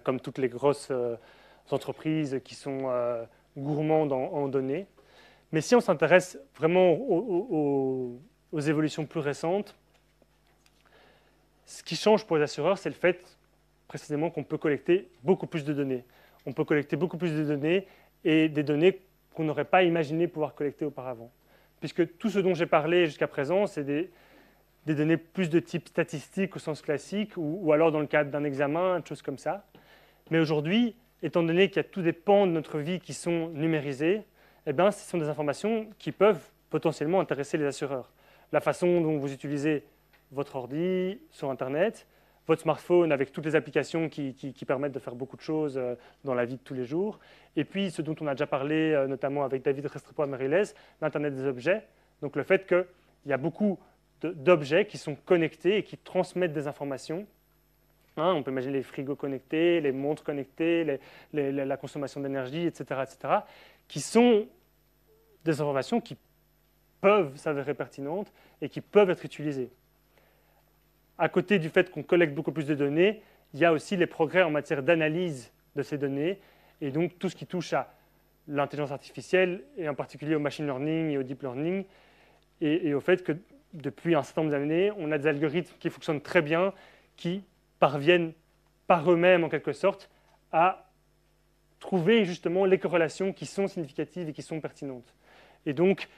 comme toutes les grosses entreprises qui sont gourmandes en données. Mais si on s'intéresse vraiment aux évolutions plus récentes, ce qui change pour les assureurs, c'est le fait précisément qu'on peut collecter beaucoup plus de données. On peut collecter beaucoup plus de données et des données qu'on n'aurait pas imaginé pouvoir collecter auparavant. Puisque tout ce dont j'ai parlé jusqu'à présent, c'est des données plus de type statistique au sens classique ou alors dans le cadre d'un examen, des choses comme ça. Mais aujourd'hui, étant donné qu'il y a tous des pans de notre vie qui sont numérisés, eh bien, ce sont des informations qui peuvent potentiellement intéresser les assureurs. La façon dont vous utilisez votre ordi sur Internet, votre smartphone avec toutes les applications qui permettent de faire beaucoup de choses dans la vie de tous les jours. Et puis, ce dont on a déjà parlé, notamment avec David Restrepo-Meriles, l'Internet des objets. Donc, le fait qu'il y a beaucoup d'objets qui sont connectés et qui transmettent des informations. On peut imaginer les frigos connectés, les montres connectées, la consommation d'énergie, etc., qui sont des informations qui peuvent s'avérer pertinentes et qui peuvent être utilisées. À côté du fait qu'on collecte beaucoup plus de données, il y a aussi les progrès en matière d'analyse de ces données et donc tout ce qui touche à l'intelligence artificielle et en particulier au machine learning et au deep learning et au fait que depuis un certain nombre d'années, on a des algorithmes qui fonctionnent très bien, qui parviennent par eux-mêmes en quelque sorte à trouver justement les corrélations qui sont significatives et qui sont pertinentes. Et donc,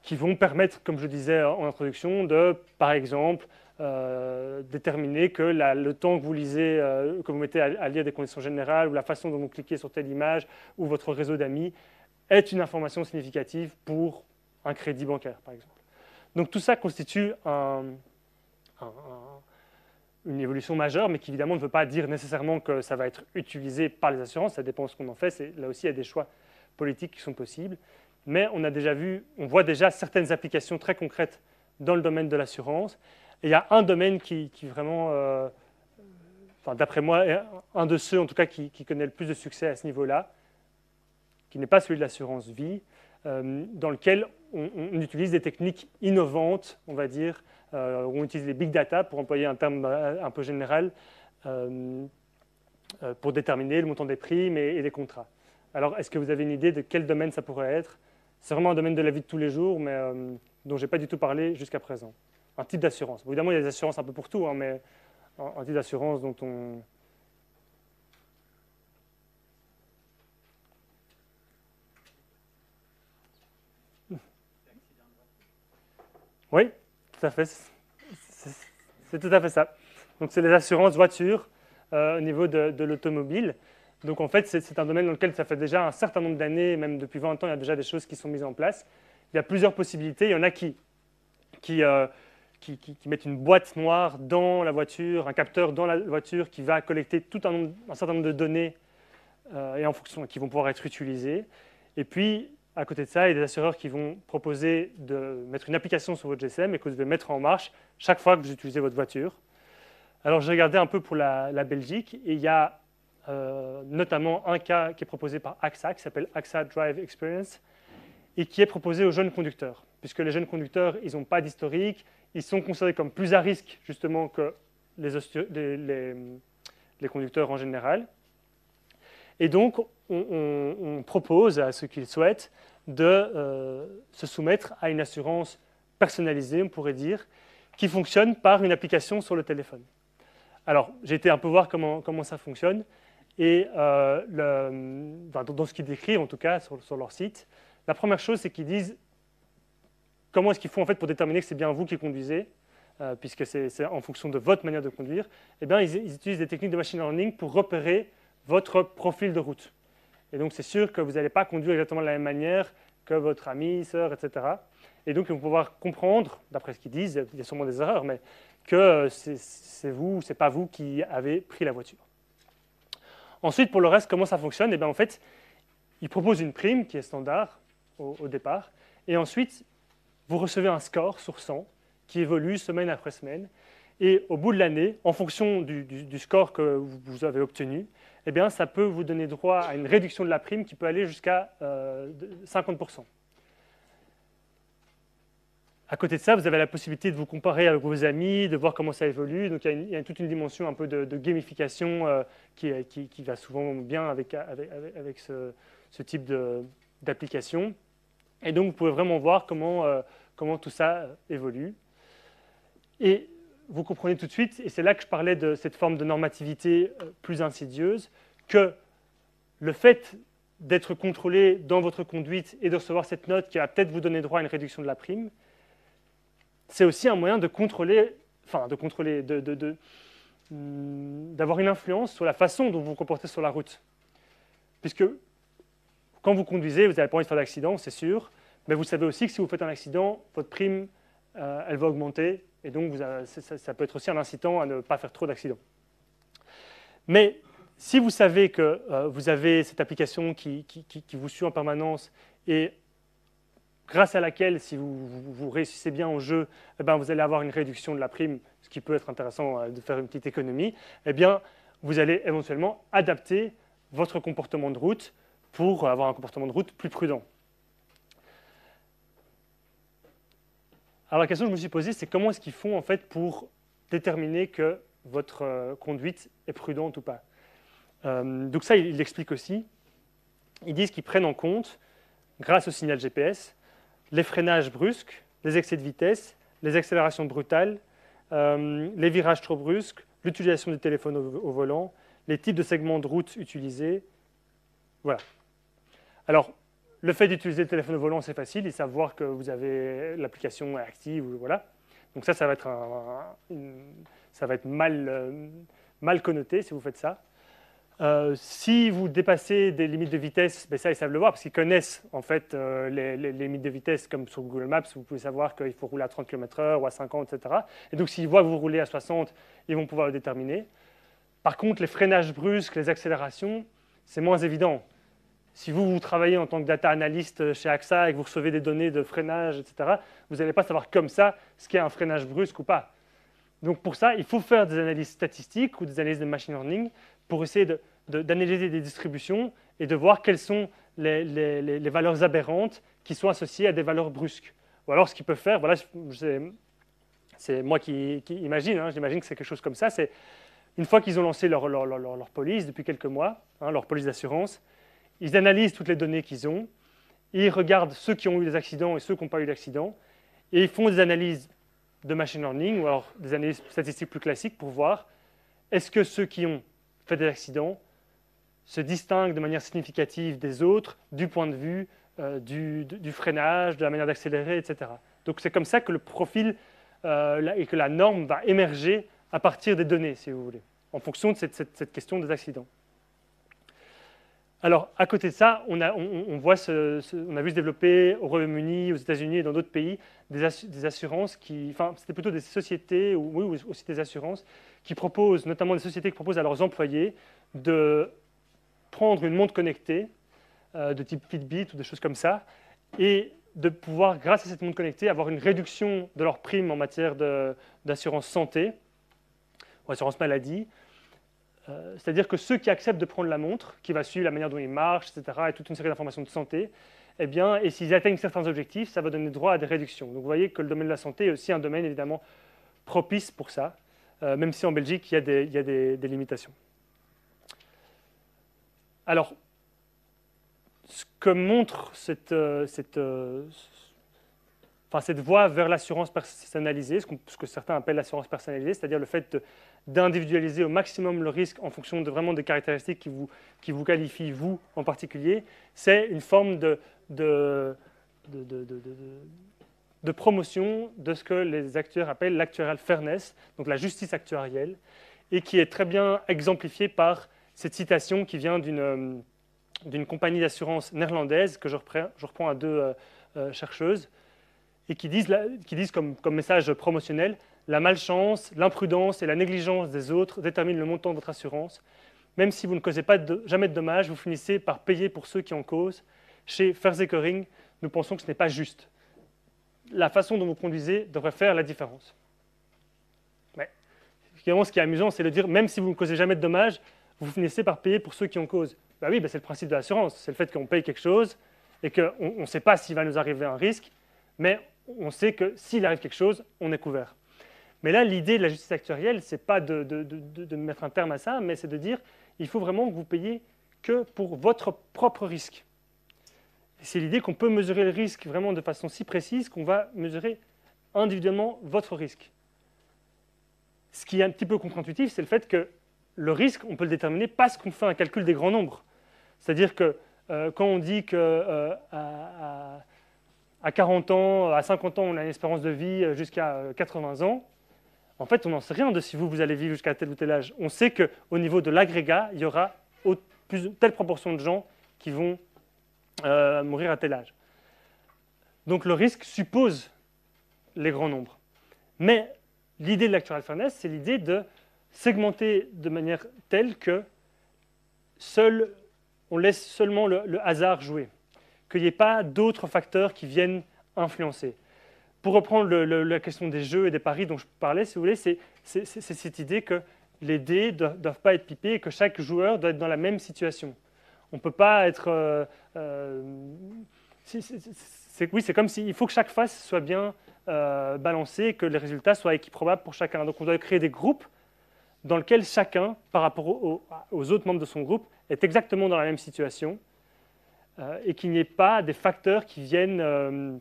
qui vont permettre, comme je disais en introduction, de, par exemple, déterminer que le temps que vous lisez, que vous mettez à lire des conditions générales ou la façon dont vous cliquez sur telle image ou votre réseau d'amis est une information significative pour un crédit bancaire, par exemple. Donc tout ça constitue une évolution majeure, mais qui évidemment ne veut pas dire nécessairement que ça va être utilisé par les assurances, ça dépend de ce qu'on en fait. Là aussi, il y a des choix politiques qui sont possibles. Mais on voit déjà certaines applications très concrètes dans le domaine de l'assurance. Et il y a un domaine qui vraiment, d'après moi, est un de ceux en tout cas qui connaît le plus de succès à ce niveau-là, qui n'est pas celui de l'assurance vie, dans lequel on utilise des techniques innovantes, on va dire, où on utilise les big data, pour employer un terme un peu général, pour déterminer le montant des primes et des contrats. Alors, est-ce que vous avez une idée de quel domaine ça pourrait être? C'est vraiment un domaine de la vie de tous les jours, mais dont je n'ai pas du tout parlé jusqu'à présent. Un type d'assurance. Évidemment, il y a des assurances un peu pour tout, mais un type d'assurance dont on... Oui, tout à fait. C'est tout à fait ça. Donc, c'est les assurances voitures au niveau de l'automobile. Donc, en fait, c'est un domaine dans lequel ça fait déjà un certain nombre d'années, même depuis 20 ans, il y a déjà des choses qui sont mises en place. Il y a plusieurs possibilités. Il y en a qui mettent une boîte noire dans la voiture, un capteur dans la voiture qui va collecter un certain nombre de données et en fonction, qui vont pouvoir être utilisées. Et puis, à côté de ça, il y a des assureurs qui vont proposer de mettre une application sur votre GSM et que vous devez mettre en marche chaque fois que vous utilisez votre voiture. Alors, j'ai regardé un peu pour la Belgique et il y a notamment un cas qui est proposé par AXA, qui s'appelle AXA Drive Experience, et qui est proposé aux jeunes conducteurs, puisque les jeunes conducteurs, ils n'ont pas d'historique, ils sont considérés comme plus à risque justement que les conducteurs en général. Et donc, on propose à ceux qui le souhaitent de se soumettre à une assurance personnalisée, on pourrait dire, qui fonctionne par une application sur le téléphone. Alors, j'ai été un peu voir comment ça fonctionne, et dans ce qu'ils décrivent, en tout cas, sur leur site, la première chose, c'est qu'ils disent comment est-ce qu'ils font en fait pour déterminer que c'est bien vous qui conduisez, puisque c'est en fonction de votre manière de conduire. Eh bien, ils utilisent des techniques de machine learning pour repérer votre profil de route. Et donc, c'est sûr que vous n'allez pas conduire exactement de la même manière que votre ami, sœur, etc. Et donc, ils vont pouvoir comprendre, d'après ce qu'ils disent, il y a sûrement des erreurs, mais que c'est vous, c'est pas vous qui avez pris la voiture. Ensuite, pour le reste, comment ça fonctionne? Eh bien, en fait, ils proposent une prime qui est standard au départ, et ensuite, vous recevez un score sur 100 qui évolue semaine après semaine. Et au bout de l'année, en fonction du score que vous avez obtenu, eh bien, ça peut vous donner droit à une réduction de la prime qui peut aller jusqu'à 50%. À côté de ça, vous avez la possibilité de vous comparer avec vos amis, de voir comment ça évolue. Donc, il y a toute une dimension un peu de gamification qui va souvent bien avec ce type d'application. Et donc, vous pouvez vraiment voir comment tout ça évolue. Et vous comprenez tout de suite, et c'est là que je parlais de cette forme de normativité plus insidieuse, que le fait d'être contrôlé dans votre conduite et de recevoir cette note qui va peut-être vous donner droit à une réduction de la prime, c'est aussi un moyen de contrôler, d'avoir une influence sur la façon dont vous vous comportez sur la route. Puisque quand vous conduisez, vous n'avez pas envie de faire d'accident, c'est sûr, mais vous savez aussi que si vous faites un accident, votre prime, elle va augmenter, et donc ça peut être aussi un incitant à ne pas faire trop d'accidents. Mais si vous savez que vous avez cette application qui vous suit en permanence et grâce à laquelle, si vous réussissez bien au jeu, eh bien, vous allez avoir une réduction de la prime, ce qui peut être intéressant de faire une petite économie, eh bien, vous allez éventuellement adapter votre comportement de route pour avoir un comportement de route plus prudent. Alors la question que je me suis posée, c'est comment est-ce qu'ils font en fait pour déterminer que votre conduite est prudente ou pas. Donc ça, il l'explique aussi. Ils disent qu'ils prennent en compte, grâce au signal GPS, les freinages brusques, les excès de vitesse, les accélérations brutales, les virages trop brusques, l'utilisation du téléphone au volant, les types de segments de route utilisés. Voilà. Alors, le fait d'utiliser le téléphone au volant, c'est facile. Ils savent voir que vous avez l'application active. Voilà. Donc ça va être mal connoté si vous faites ça. Si vous dépassez des limites de vitesse, ben ça, ils savent le voir parce qu'ils connaissent en fait les limites de vitesse, comme sur Google Maps, vous pouvez savoir qu'il faut rouler à 30 km/h ou à 50, etc. Et donc, s'ils voient que vous roulez à 60, ils vont pouvoir le déterminer. Par contre, les freinages brusques, les accélérations, c'est moins évident. Si vous travaillez en tant que data analyst chez AXA et que vous recevez des données de freinage, etc., vous n'allez pas savoir comme ça ce qu'est un freinage brusque ou pas. Donc, pour ça, il faut faire des analyses statistiques ou des analyses de machine learning pour essayer d'analyser des distributions et de voir quelles sont les valeurs aberrantes qui sont associées à des valeurs brusques. Ou alors, ce qu'ils peuvent faire, voilà, c'est moi qui imagine, hein, j'imagine que c'est quelque chose comme ça, c'est une fois qu'ils ont lancé leur police depuis quelques mois, hein, leur police d'assurance, ils analysent toutes les données qu'ils ont, ils regardent ceux qui ont eu des accidents et ceux qui n'ont pas eu d'accidents, et ils font des analyses de machine learning ou alors des analyses statistiques plus classiques pour voir est-ce que ceux qui ont fait des accidents se distinguent de manière significative des autres du point de vue du freinage, de la manière d'accélérer, etc. Donc c'est comme ça que le profil et que la norme va émerger à partir des données, si vous voulez, en fonction de cette question des accidents. Alors, à côté de ça, on a vu se développer au Royaume-Uni, aux États-Unis et dans d'autres pays des assurances c'était plutôt des sociétés, ou aussi des assurances, qui proposent, notamment des sociétés qui proposent à leurs employés de prendre une montre connectée de type Fitbit ou des choses comme ça, et de pouvoir, grâce à cette montre connectée, avoir une réduction de leur prime en matière d'assurance santé ou assurance maladie. C'est-à-dire que ceux qui acceptent de prendre la montre, qui va suivre la manière dont ils marchent, etc., et toute une série d'informations de santé, eh bien, et s'ils atteignent certains objectifs, ça va donner droit à des réductions. Donc vous voyez que le domaine de la santé est aussi un domaine évidemment propice pour ça, même si en Belgique, il y a des limitations. Alors, ce que montre cette voie vers l'assurance personnalisée, ce que certains appellent l'assurance personnalisée, c'est-à-dire le fait d'individualiser au maximum le risque en fonction vraiment des caractéristiques qui vous qualifient, vous en particulier, c'est une forme de promotion de ce que les actuaires appellent l'actuarial fairness, donc la justice actuarielle, et qui est très bien exemplifiée par cette citation qui vient d'une compagnie d'assurance néerlandaise que je reprends à deux chercheuses, et qui disent comme message promotionnel: la malchance, l'imprudence et la négligence des autres déterminent le montant de votre assurance. Même si vous ne causez jamais de dommages, vous finissez par payer pour ceux qui en causent. Chez Verzekering, nous pensons que ce n'est pas juste. la façon dont vous conduisez devrait faire la différence. Mais finalement, ce qui est amusant, c'est de dire, même si vous ne causez jamais de dommages, vous finissez par payer pour ceux qui en causent. Ben oui, c'est le principe de l'assurance. C'est le fait qu'on paye quelque chose et qu'on ne sait pas s'il va nous arriver un risque, mais on sait que s'il arrive quelque chose, on est couvert. Mais là, l'idée de la justice actuarielle, ce n'est pas de mettre un terme à ça, mais c'est de dire il faut vraiment que vous payiez que pour votre propre risque. C'est l'idée qu'on peut mesurer le risque vraiment de façon si précise qu'on va mesurer individuellement votre risque. Ce qui est un petit peu contre-intuitif, c'est le fait que le risque, on peut le déterminer parce qu'on fait un calcul des grands nombres. C'est-à-dire que quand on dit qu'à 40 ans, à 50 ans, on a une espérance de vie jusqu'à 80 ans, en fait, on n'en sait rien de si vous allez vivre jusqu'à tel ou tel âge. On sait qu'au niveau de l'agrégat, il y aura telle proportion de gens qui vont mourir à tel âge. Donc le risque suppose les grands nombres. Mais l'idée de l'actuarial fairness, c'est l'idée de segmenter de manière telle que on laisse seulement le hasard jouer, qu'il n'y ait pas d'autres facteurs qui viennent influencer. Pour reprendre la question des jeux et des paris dont je parlais, si vous voulez, c'est cette idée que les dés ne doivent pas être pipés et que chaque joueur doit être dans la même situation. On ne peut pas être... oui, c'est comme s'il faut que chaque face soit bien balancée, que les résultats soient équiprobables pour chacun. Donc on doit créer des groupes dans lesquels chacun, par rapport aux autres membres de son groupe, est exactement dans la même situation et qu'il n'y ait pas des facteurs qui viennent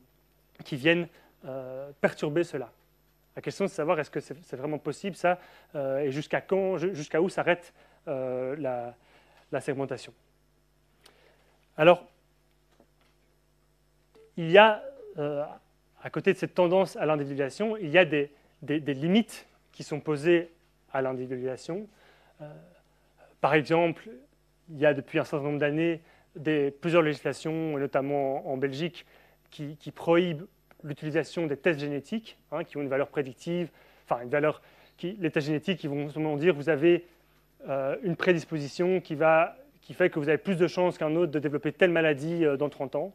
perturber cela. La question, c'est de savoir est-ce que c'est vraiment possible ça et jusqu'à où s'arrête la segmentation. Alors, il y a, à côté de cette tendance à l'individualisation, il y a des limites qui sont posées à l'individualisation. Par exemple, il y a depuis un certain nombre d'années plusieurs législations, notamment en Belgique, qui prohibent l'utilisation des tests génétiques, qui ont une valeur prédictive, enfin une valeur les tests génétiques qui vont simplement dire vous avez une prédisposition qui fait que vous avez plus de chances qu'un autre de développer telle maladie dans 30 ans.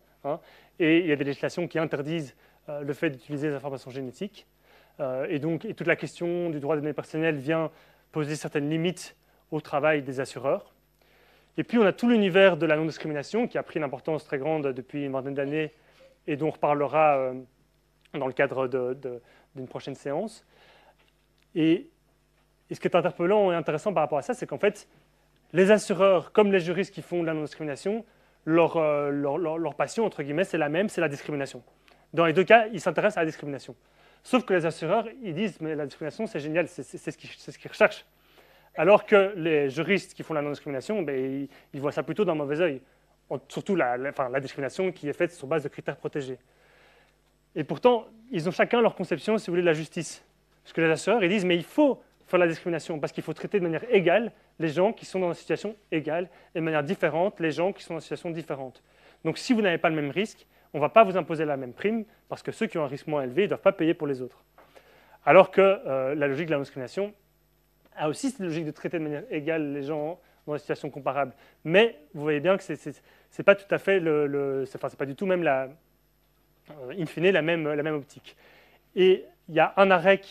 Et il y a des législations qui interdisent le fait d'utiliser les informations génétiques. Et toute la question du droit des données personnelles vient poser certaines limites au travail des assureurs. Et puis on a tout l'univers de la non-discrimination qui a pris une importance très grande depuis une vingtaine d'années et dont on reparlera dans le cadre d'une prochaine séance. Et ce qui est interpellant et intéressant par rapport à ça, c'est qu'en fait, les assureurs, comme les juristes qui font de la non-discrimination, leur passion, entre guillemets, c'est la même, c'est la discrimination. Dans les deux cas, ils s'intéressent à la discrimination. Sauf que les assureurs, ils disent, mais la discrimination, c'est génial, c'est ce qu'ils recherchent. Alors que les juristes qui font la non-discrimination, ils voient ça plutôt d'un mauvais œil. Surtout la discrimination qui est faite sur base de critères protégés. Et pourtant, ils ont chacun leur conception, si vous voulez, de la justice. Parce que les assureurs, ils disent, mais il faut faire la discrimination, parce qu'il faut traiter de manière égale les gens qui sont dans une situation égale, et de manière différente les gens qui sont dans une situation différente. Donc si vous n'avez pas le même risque, on ne va pas vous imposer la même prime, parce que ceux qui ont un risque moins élevé ne doivent pas payer pour les autres. Alors que la logique de la non-discrimination a aussi cette logique de traiter de manière égale les gens dans des situations comparables. Mais vous voyez bien que ce n'est pas tout à fait c'est pas du tout même in fine la même optique. Et il y a un arrêt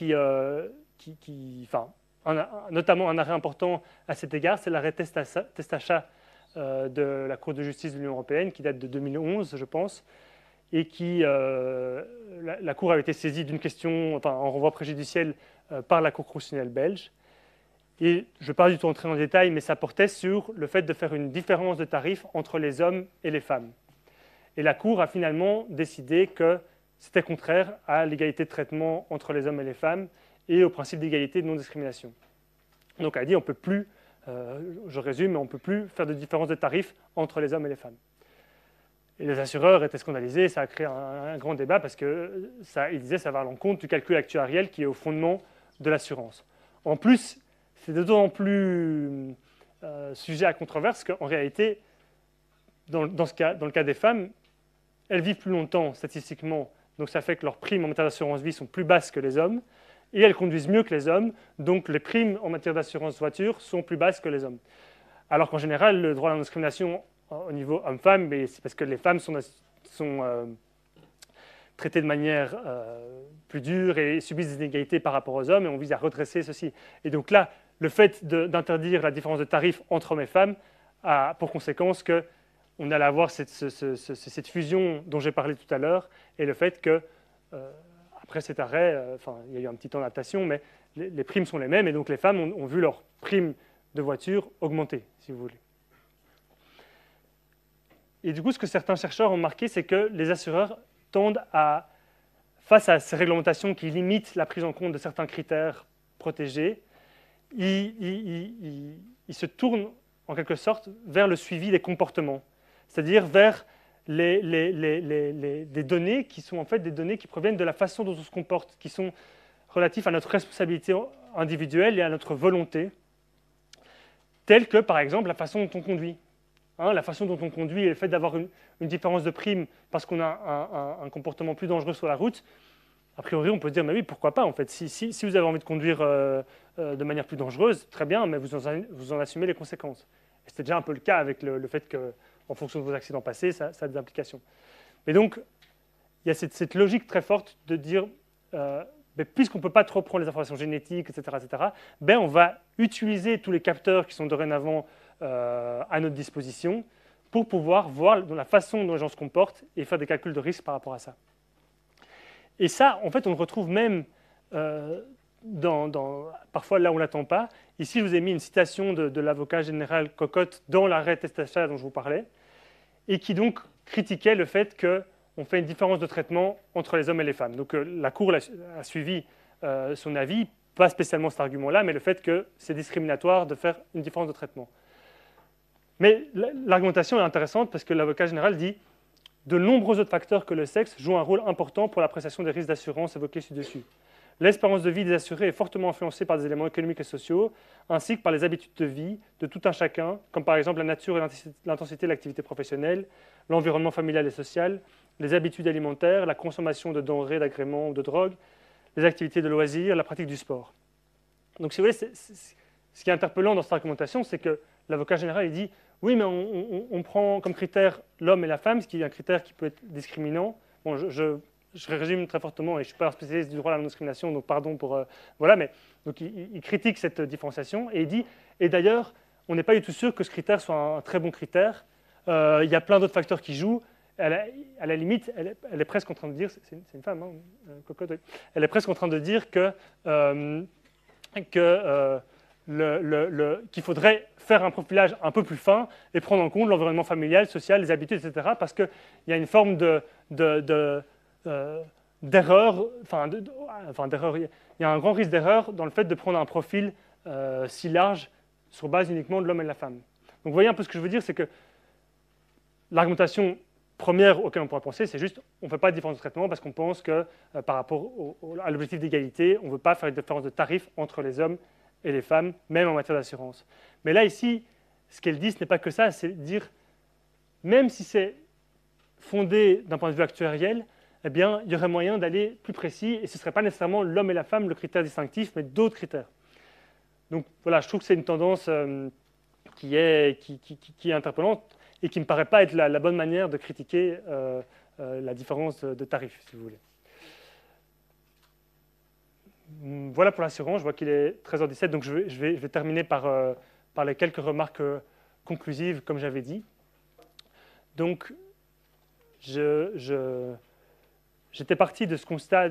notamment un arrêt important à cet égard, c'est l'arrêt Testacha de la Cour de justice de l'Union européenne qui date de 2011, je pense, et la Cour avait été saisie d'une question, en renvoi préjudiciel par la Cour constitutionnelle belge. Et je ne vais pas du tout entrer en détail, mais ça portait sur le fait de faire une différence de tarif entre les hommes et les femmes. Et la Cour a finalement décidé que c'était contraire à l'égalité de traitement entre les hommes et les femmes et au principe d'égalité de non-discrimination. Donc elle a dit on ne peut plus, je résume, on ne peut plus faire de différence de tarif entre les hommes et les femmes. Et les assureurs étaient scandalisés, ça a créé un grand débat parce qu'ils disaient que ça va à l'encontre du calcul actuariel qui est au fondement de l'assurance. En plus, c'est d'autant plus sujet à controverse qu'en réalité, dans le cas des femmes, elles vivent plus longtemps statistiquement, donc ça fait que leurs primes en matière d'assurance vie sont plus basses que les hommes, et elles conduisent mieux que les hommes, donc les primes en matière d'assurance voiture sont plus basses que les hommes. Alors qu'en général, le droit à la non-discrimination au niveau homme-femme, c'est parce que les femmes sont traités de manière plus dure et subissent des inégalités par rapport aux hommes, et on vise à redresser ceci. Et donc là, le fait d'interdire la différence de tarifs entre hommes et femmes a pour conséquence qu'on allait avoir cette fusion dont j'ai parlé tout à l'heure, et le fait que, après cet arrêt, il y a eu un petit temps d'adaptation, mais les primes sont les mêmes, et donc les femmes ont vu leurs primes de voiture augmenter, si vous voulez. Et du coup, ce que certains chercheurs ont remarqué, c'est que les assureurs tendent à, face à ces réglementations qui limitent la prise en compte de certains critères protégés, ils se tournent en quelque sorte vers le suivi des comportements, c'est-à-dire vers des données qui sont en fait des données qui proviennent de la façon dont on se comporte, qui sont relatifs à notre responsabilité individuelle et à notre volonté, telles que par exemple la façon dont on conduit. La façon dont on conduit et le fait d'avoir une différence de prime parce qu'on a un comportement plus dangereux sur la route, a priori, on peut se dire, mais oui, pourquoi pas, en fait. Si vous avez envie de conduire de manière plus dangereuse, très bien, mais vous en assumez les conséquences. Et c'était déjà un peu le cas avec le fait qu'en fonction de vos accidents passés, ça a des implications. Mais donc, il y a cette logique très forte de dire, puisqu'on ne peut pas trop prendre les informations génétiques, etc., on va utiliser tous les capteurs qui sont dorénavant à notre disposition pour pouvoir voir la façon dont les gens se comportent et faire des calculs de risque par rapport à ça. Et ça, en fait, on le retrouve même parfois là où on ne l'attend pas. Ici, je vous ai mis une citation de l'avocat général Cocotte dans l'arrêt Testachat dont je vous parlais, et qui donc critiquait le fait qu'on fait une différence de traitement entre les hommes et les femmes. Donc la Cour a suivi son avis, pas spécialement cet argument-là, mais le fait que c'est discriminatoire de faire une différence de traitement. Mais l'argumentation est intéressante parce que l'avocat général dit « De nombreux autres facteurs que le sexe jouent un rôle important pour l'appréciation des risques d'assurance évoqués ci-dessus. L'espérance de vie des assurés est fortement influencée par des éléments économiques et sociaux, ainsi que par les habitudes de vie de tout un chacun, comme par exemple la nature et l'intensité de l'activité professionnelle, l'environnement familial et social, les habitudes alimentaires, la consommation de denrées, d'agréments ou de drogues, les activités de loisirs, la pratique du sport. » Donc si vous voulez, ce qui est interpellant dans cette argumentation, c'est que l'avocat général il dit « Oui, mais on prend comme critère l'homme et la femme, ce qui est un critère qui peut être discriminant. » Bon, je résume très fortement, et je ne suis pas un spécialiste du droit à la non-discrimination, donc pardon pour... voilà, mais donc, il critique cette différenciation, et il dit « Et d'ailleurs, on n'est pas du tout sûr que ce critère soit un très bon critère. Il y a plein d'autres facteurs qui jouent. » À la limite, elle est presque en train de dire... C'est une femme, hein, Cocotte, oui. Elle est presque en train de dire qu'il faudrait faire un profilage un peu plus fin et prendre en compte l'environnement familial, social, les habitudes, etc. Parce qu'il y a une forme d'erreur, il y a un grand risque d'erreur dans le fait de prendre un profil si large sur base uniquement de l'homme et de la femme. Donc vous voyez un peu ce que je veux dire, c'est que l'argumentation première auquel on pourrait penser, c'est juste on ne fait pas de différence de traitement parce qu'on pense que par rapport à l'objectif d'égalité, on ne veut pas faire une différence de tarif entre les hommes et les femmes, même en matière d'assurance. Mais là, ici, ce qu'elle dit, ce n'est pas que ça, c'est dire, même si c'est fondé d'un point de vue actuariel, eh bien, il y aurait moyen d'aller plus précis, et ce ne serait pas nécessairement l'homme et la femme le critère distinctif, mais d'autres critères. Donc voilà, je trouve que c'est une tendance qui est interpellante et qui ne me paraît pas être la bonne manière de critiquer la différence de tarif, si vous voulez. Voilà pour l'assurance, je vois qu'il est 13h17, donc je vais terminer par les quelques remarques conclusives, comme j'avais dit. Donc, j'étais parti de ce constat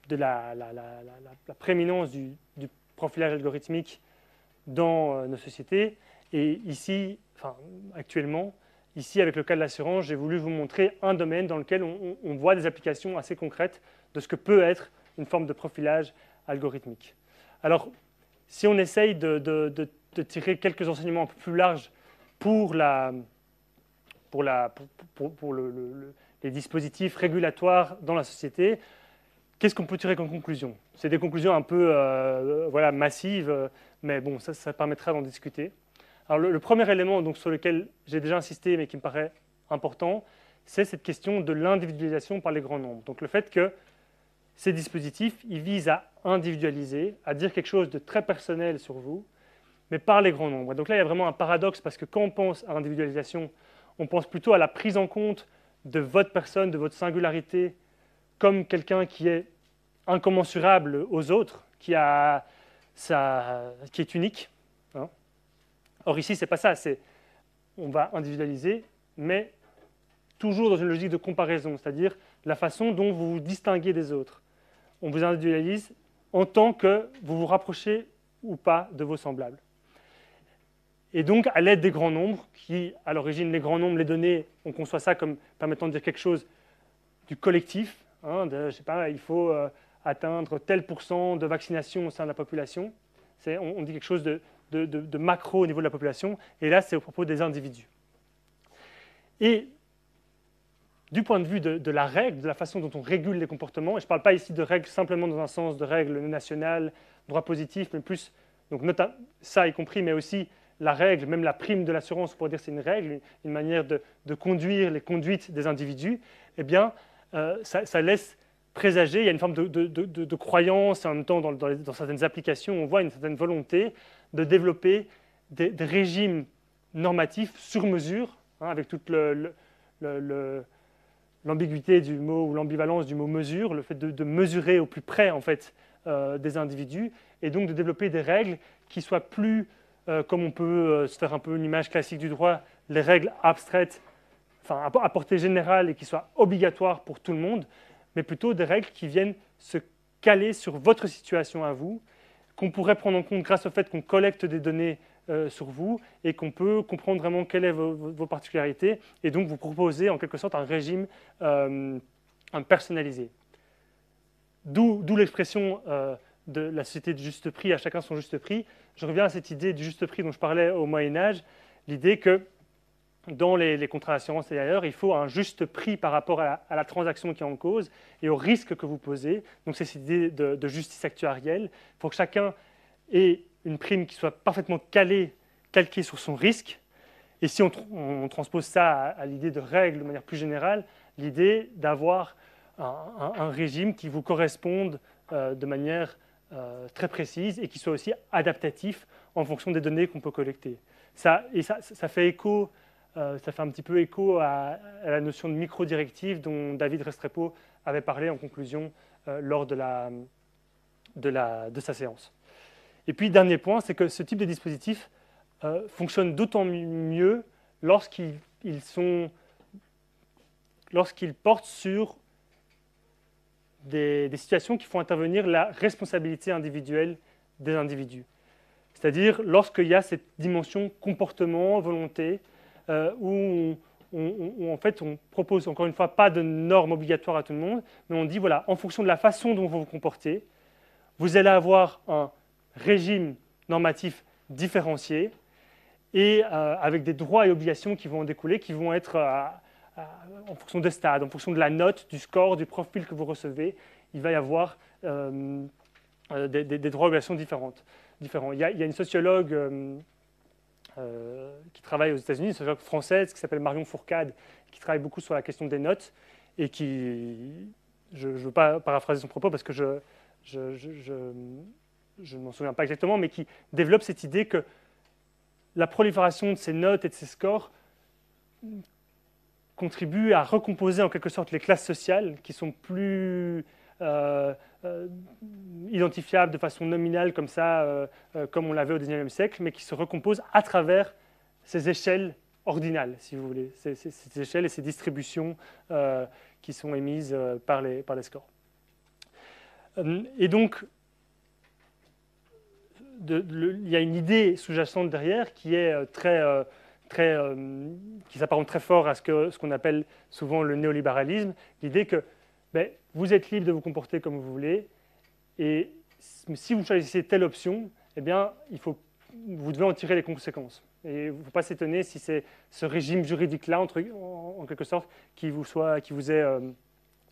de la prééminence du profilage algorithmique dans nos sociétés, et ici, actuellement, ici, avec le cas de l'assurance, j'ai voulu vous montrer un domaine dans lequel on voit des applications assez concrètes de ce que peut être une forme de profilage algorithmique. Alors, si on essaye de tirer quelques enseignements un peu plus larges pour les dispositifs régulatoires dans la société, qu'est-ce qu'on peut tirer comme conclusion? C'est des conclusions un peu massives, mais bon, ça permettra d'en discuter. Alors, le premier élément donc, sur lequel j'ai déjà insisté, mais qui me paraît important, c'est cette question de l'individualisation par les grands nombres. Donc, le fait que ces dispositifs, ils visent à individualiser, à dire quelque chose de très personnel sur vous, mais par les grands nombres. Donc là, il y a vraiment un paradoxe, parce que quand on pense à l'individualisation, on pense plutôt à la prise en compte de votre personne, de votre singularité, comme quelqu'un qui est incommensurable aux autres, qui est unique. Hein. Or ici, ce n'est pas ça, on va individualiser, mais toujours dans une logique de comparaison, c'est-à-dire la façon dont vous vous distinguez des autres. On vous individualise en tant que vous vous rapprochez ou pas de vos semblables. Et donc, à l'aide des grands nombres, qui, à l'origine, les grands nombres, les données, on conçoit ça comme permettant de dire quelque chose du collectif, hein, je ne sais pas, il faut atteindre tel % de vaccination au sein de la population. On dit quelque chose de macro au niveau de la population, et là, c'est au propos des individus. Et du point de vue de la règle, de la façon dont on régule les comportements, et je ne parle pas ici de règles simplement dans un sens de règles nationales, droit positif, mais plus, donc ça y compris, mais aussi la règle, même la prime de l'assurance, on pourrait dire c'est une règle, une manière de conduire les conduites des individus, eh bien, ça laisse présager, il y a une forme de croyance, et en même temps, dans certaines applications, on voit une certaine volonté de développer des régimes normatifs sur mesure, hein, avec toute l'ambiguïté du mot ou l'ambivalence du mot mesure, le fait de mesurer au plus près en fait, des individus, et donc de développer des règles qui soient plus, comme on peut se faire un peu une image classique du droit, les règles abstraites, enfin à portée générale et qui soient obligatoires pour tout le monde, mais plutôt des règles qui viennent se caler sur votre situation à vous, qu'on pourrait prendre en compte grâce au fait qu'on collecte des données sur vous et qu'on peut comprendre vraiment quelles sont vos particularités et donc vous proposer en quelque sorte un régime personnalisé. D'où l'expression de la société de juste prix, à chacun son juste prix. Je reviens à cette idée du juste prix dont je parlais au Moyen-Âge, l'idée que dans les contrats d'assurance et ailleurs, il faut un juste prix par rapport à la transaction qui est en cause et au risque que vous posez. Donc c'est cette idée de justice actuarielle. Il faut que chacun ait une prime qui soit parfaitement calquée sur son risque. Et si on transpose ça à l'idée de règles de manière plus générale, l'idée d'avoir un régime qui vous corresponde de manière très précise et qui soit aussi adaptatif en fonction des données qu'on peut collecter. Ça fait écho, ça fait un petit peu écho à la notion de micro-directive dont David Restrepo avait parlé en conclusion lors de sa séance. Et puis, dernier point, c'est que ce type de dispositif fonctionne d'autant mieux lorsqu'ils portent sur des situations qui font intervenir la responsabilité individuelle des individus. C'est-à-dire lorsqu'il y a cette dimension comportement, volonté, où en fait on propose encore une fois pas de normes obligatoires à tout le monde, mais on dit voilà, en fonction de la façon dont vous vous comportez, vous allez avoir un régime normatif différencié et avec des droits et obligations qui vont en découler, qui vont être en fonction des stades, en fonction de la note, du score, du profil que vous recevez, il va y avoir des droits et obligations différents. Il y a une sociologue qui travaille aux États-Unis, une sociologue française qui s'appelle Marion Fourcade, qui travaille beaucoup sur la question des notes et qui, je ne veux pas paraphraser son propos parce que je ne m'en souviens pas exactement, mais qui développe cette idée que la prolifération de ces notes et de ces scores contribue à recomposer en quelque sorte les classes sociales qui sont plus identifiables de façon nominale comme ça, comme on l'avait au XIXe siècle, mais qui se recomposent à travers ces échelles ordinales, si vous voulez, ces échelles et ces distributions qui sont émises par les scores. Et donc, il y a une idée sous-jacente derrière qui est qui s'apparente très fort à ce qu'on appelle souvent le néolibéralisme, l'idée que vous êtes libre de vous comporter comme vous voulez, et si vous choisissez telle option, eh bien, vous devez en tirer les conséquences. Et il ne faut pas s'étonner si c'est ce régime juridique-là, en quelque sorte, qui vous est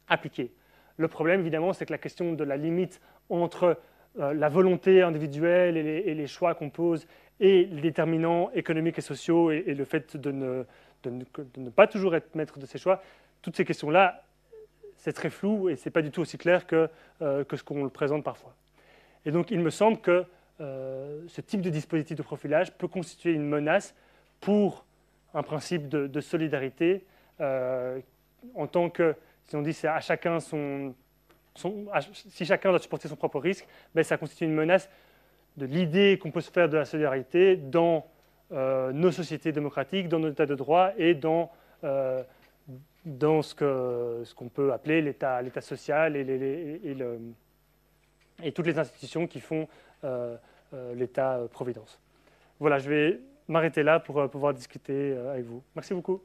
appliqué. Le problème, évidemment, c'est que la question de la limite entre la volonté individuelle et les choix qu'on pose et les déterminants économiques et sociaux et le fait de ne pas toujours être maître de ses choix, toutes ces questions-là, c'est très flou et ce n'est pas du tout aussi clair que ce qu'on le présente parfois. Et donc, il me semble que ce type de dispositif de profilage peut constituer une menace pour un principe de solidarité en tant que Si on dit c'est à chacun si chacun doit supporter son propre risque, ben, ça constitue une menace de l'idée qu'on peut se faire de la solidarité dans nos sociétés démocratiques, dans nos états de droit et dans ce qu'on peut appeler l'état social et toutes les institutions qui font l'État-providence. Voilà, je vais m'arrêter là pour pouvoir discuter avec vous. Merci beaucoup.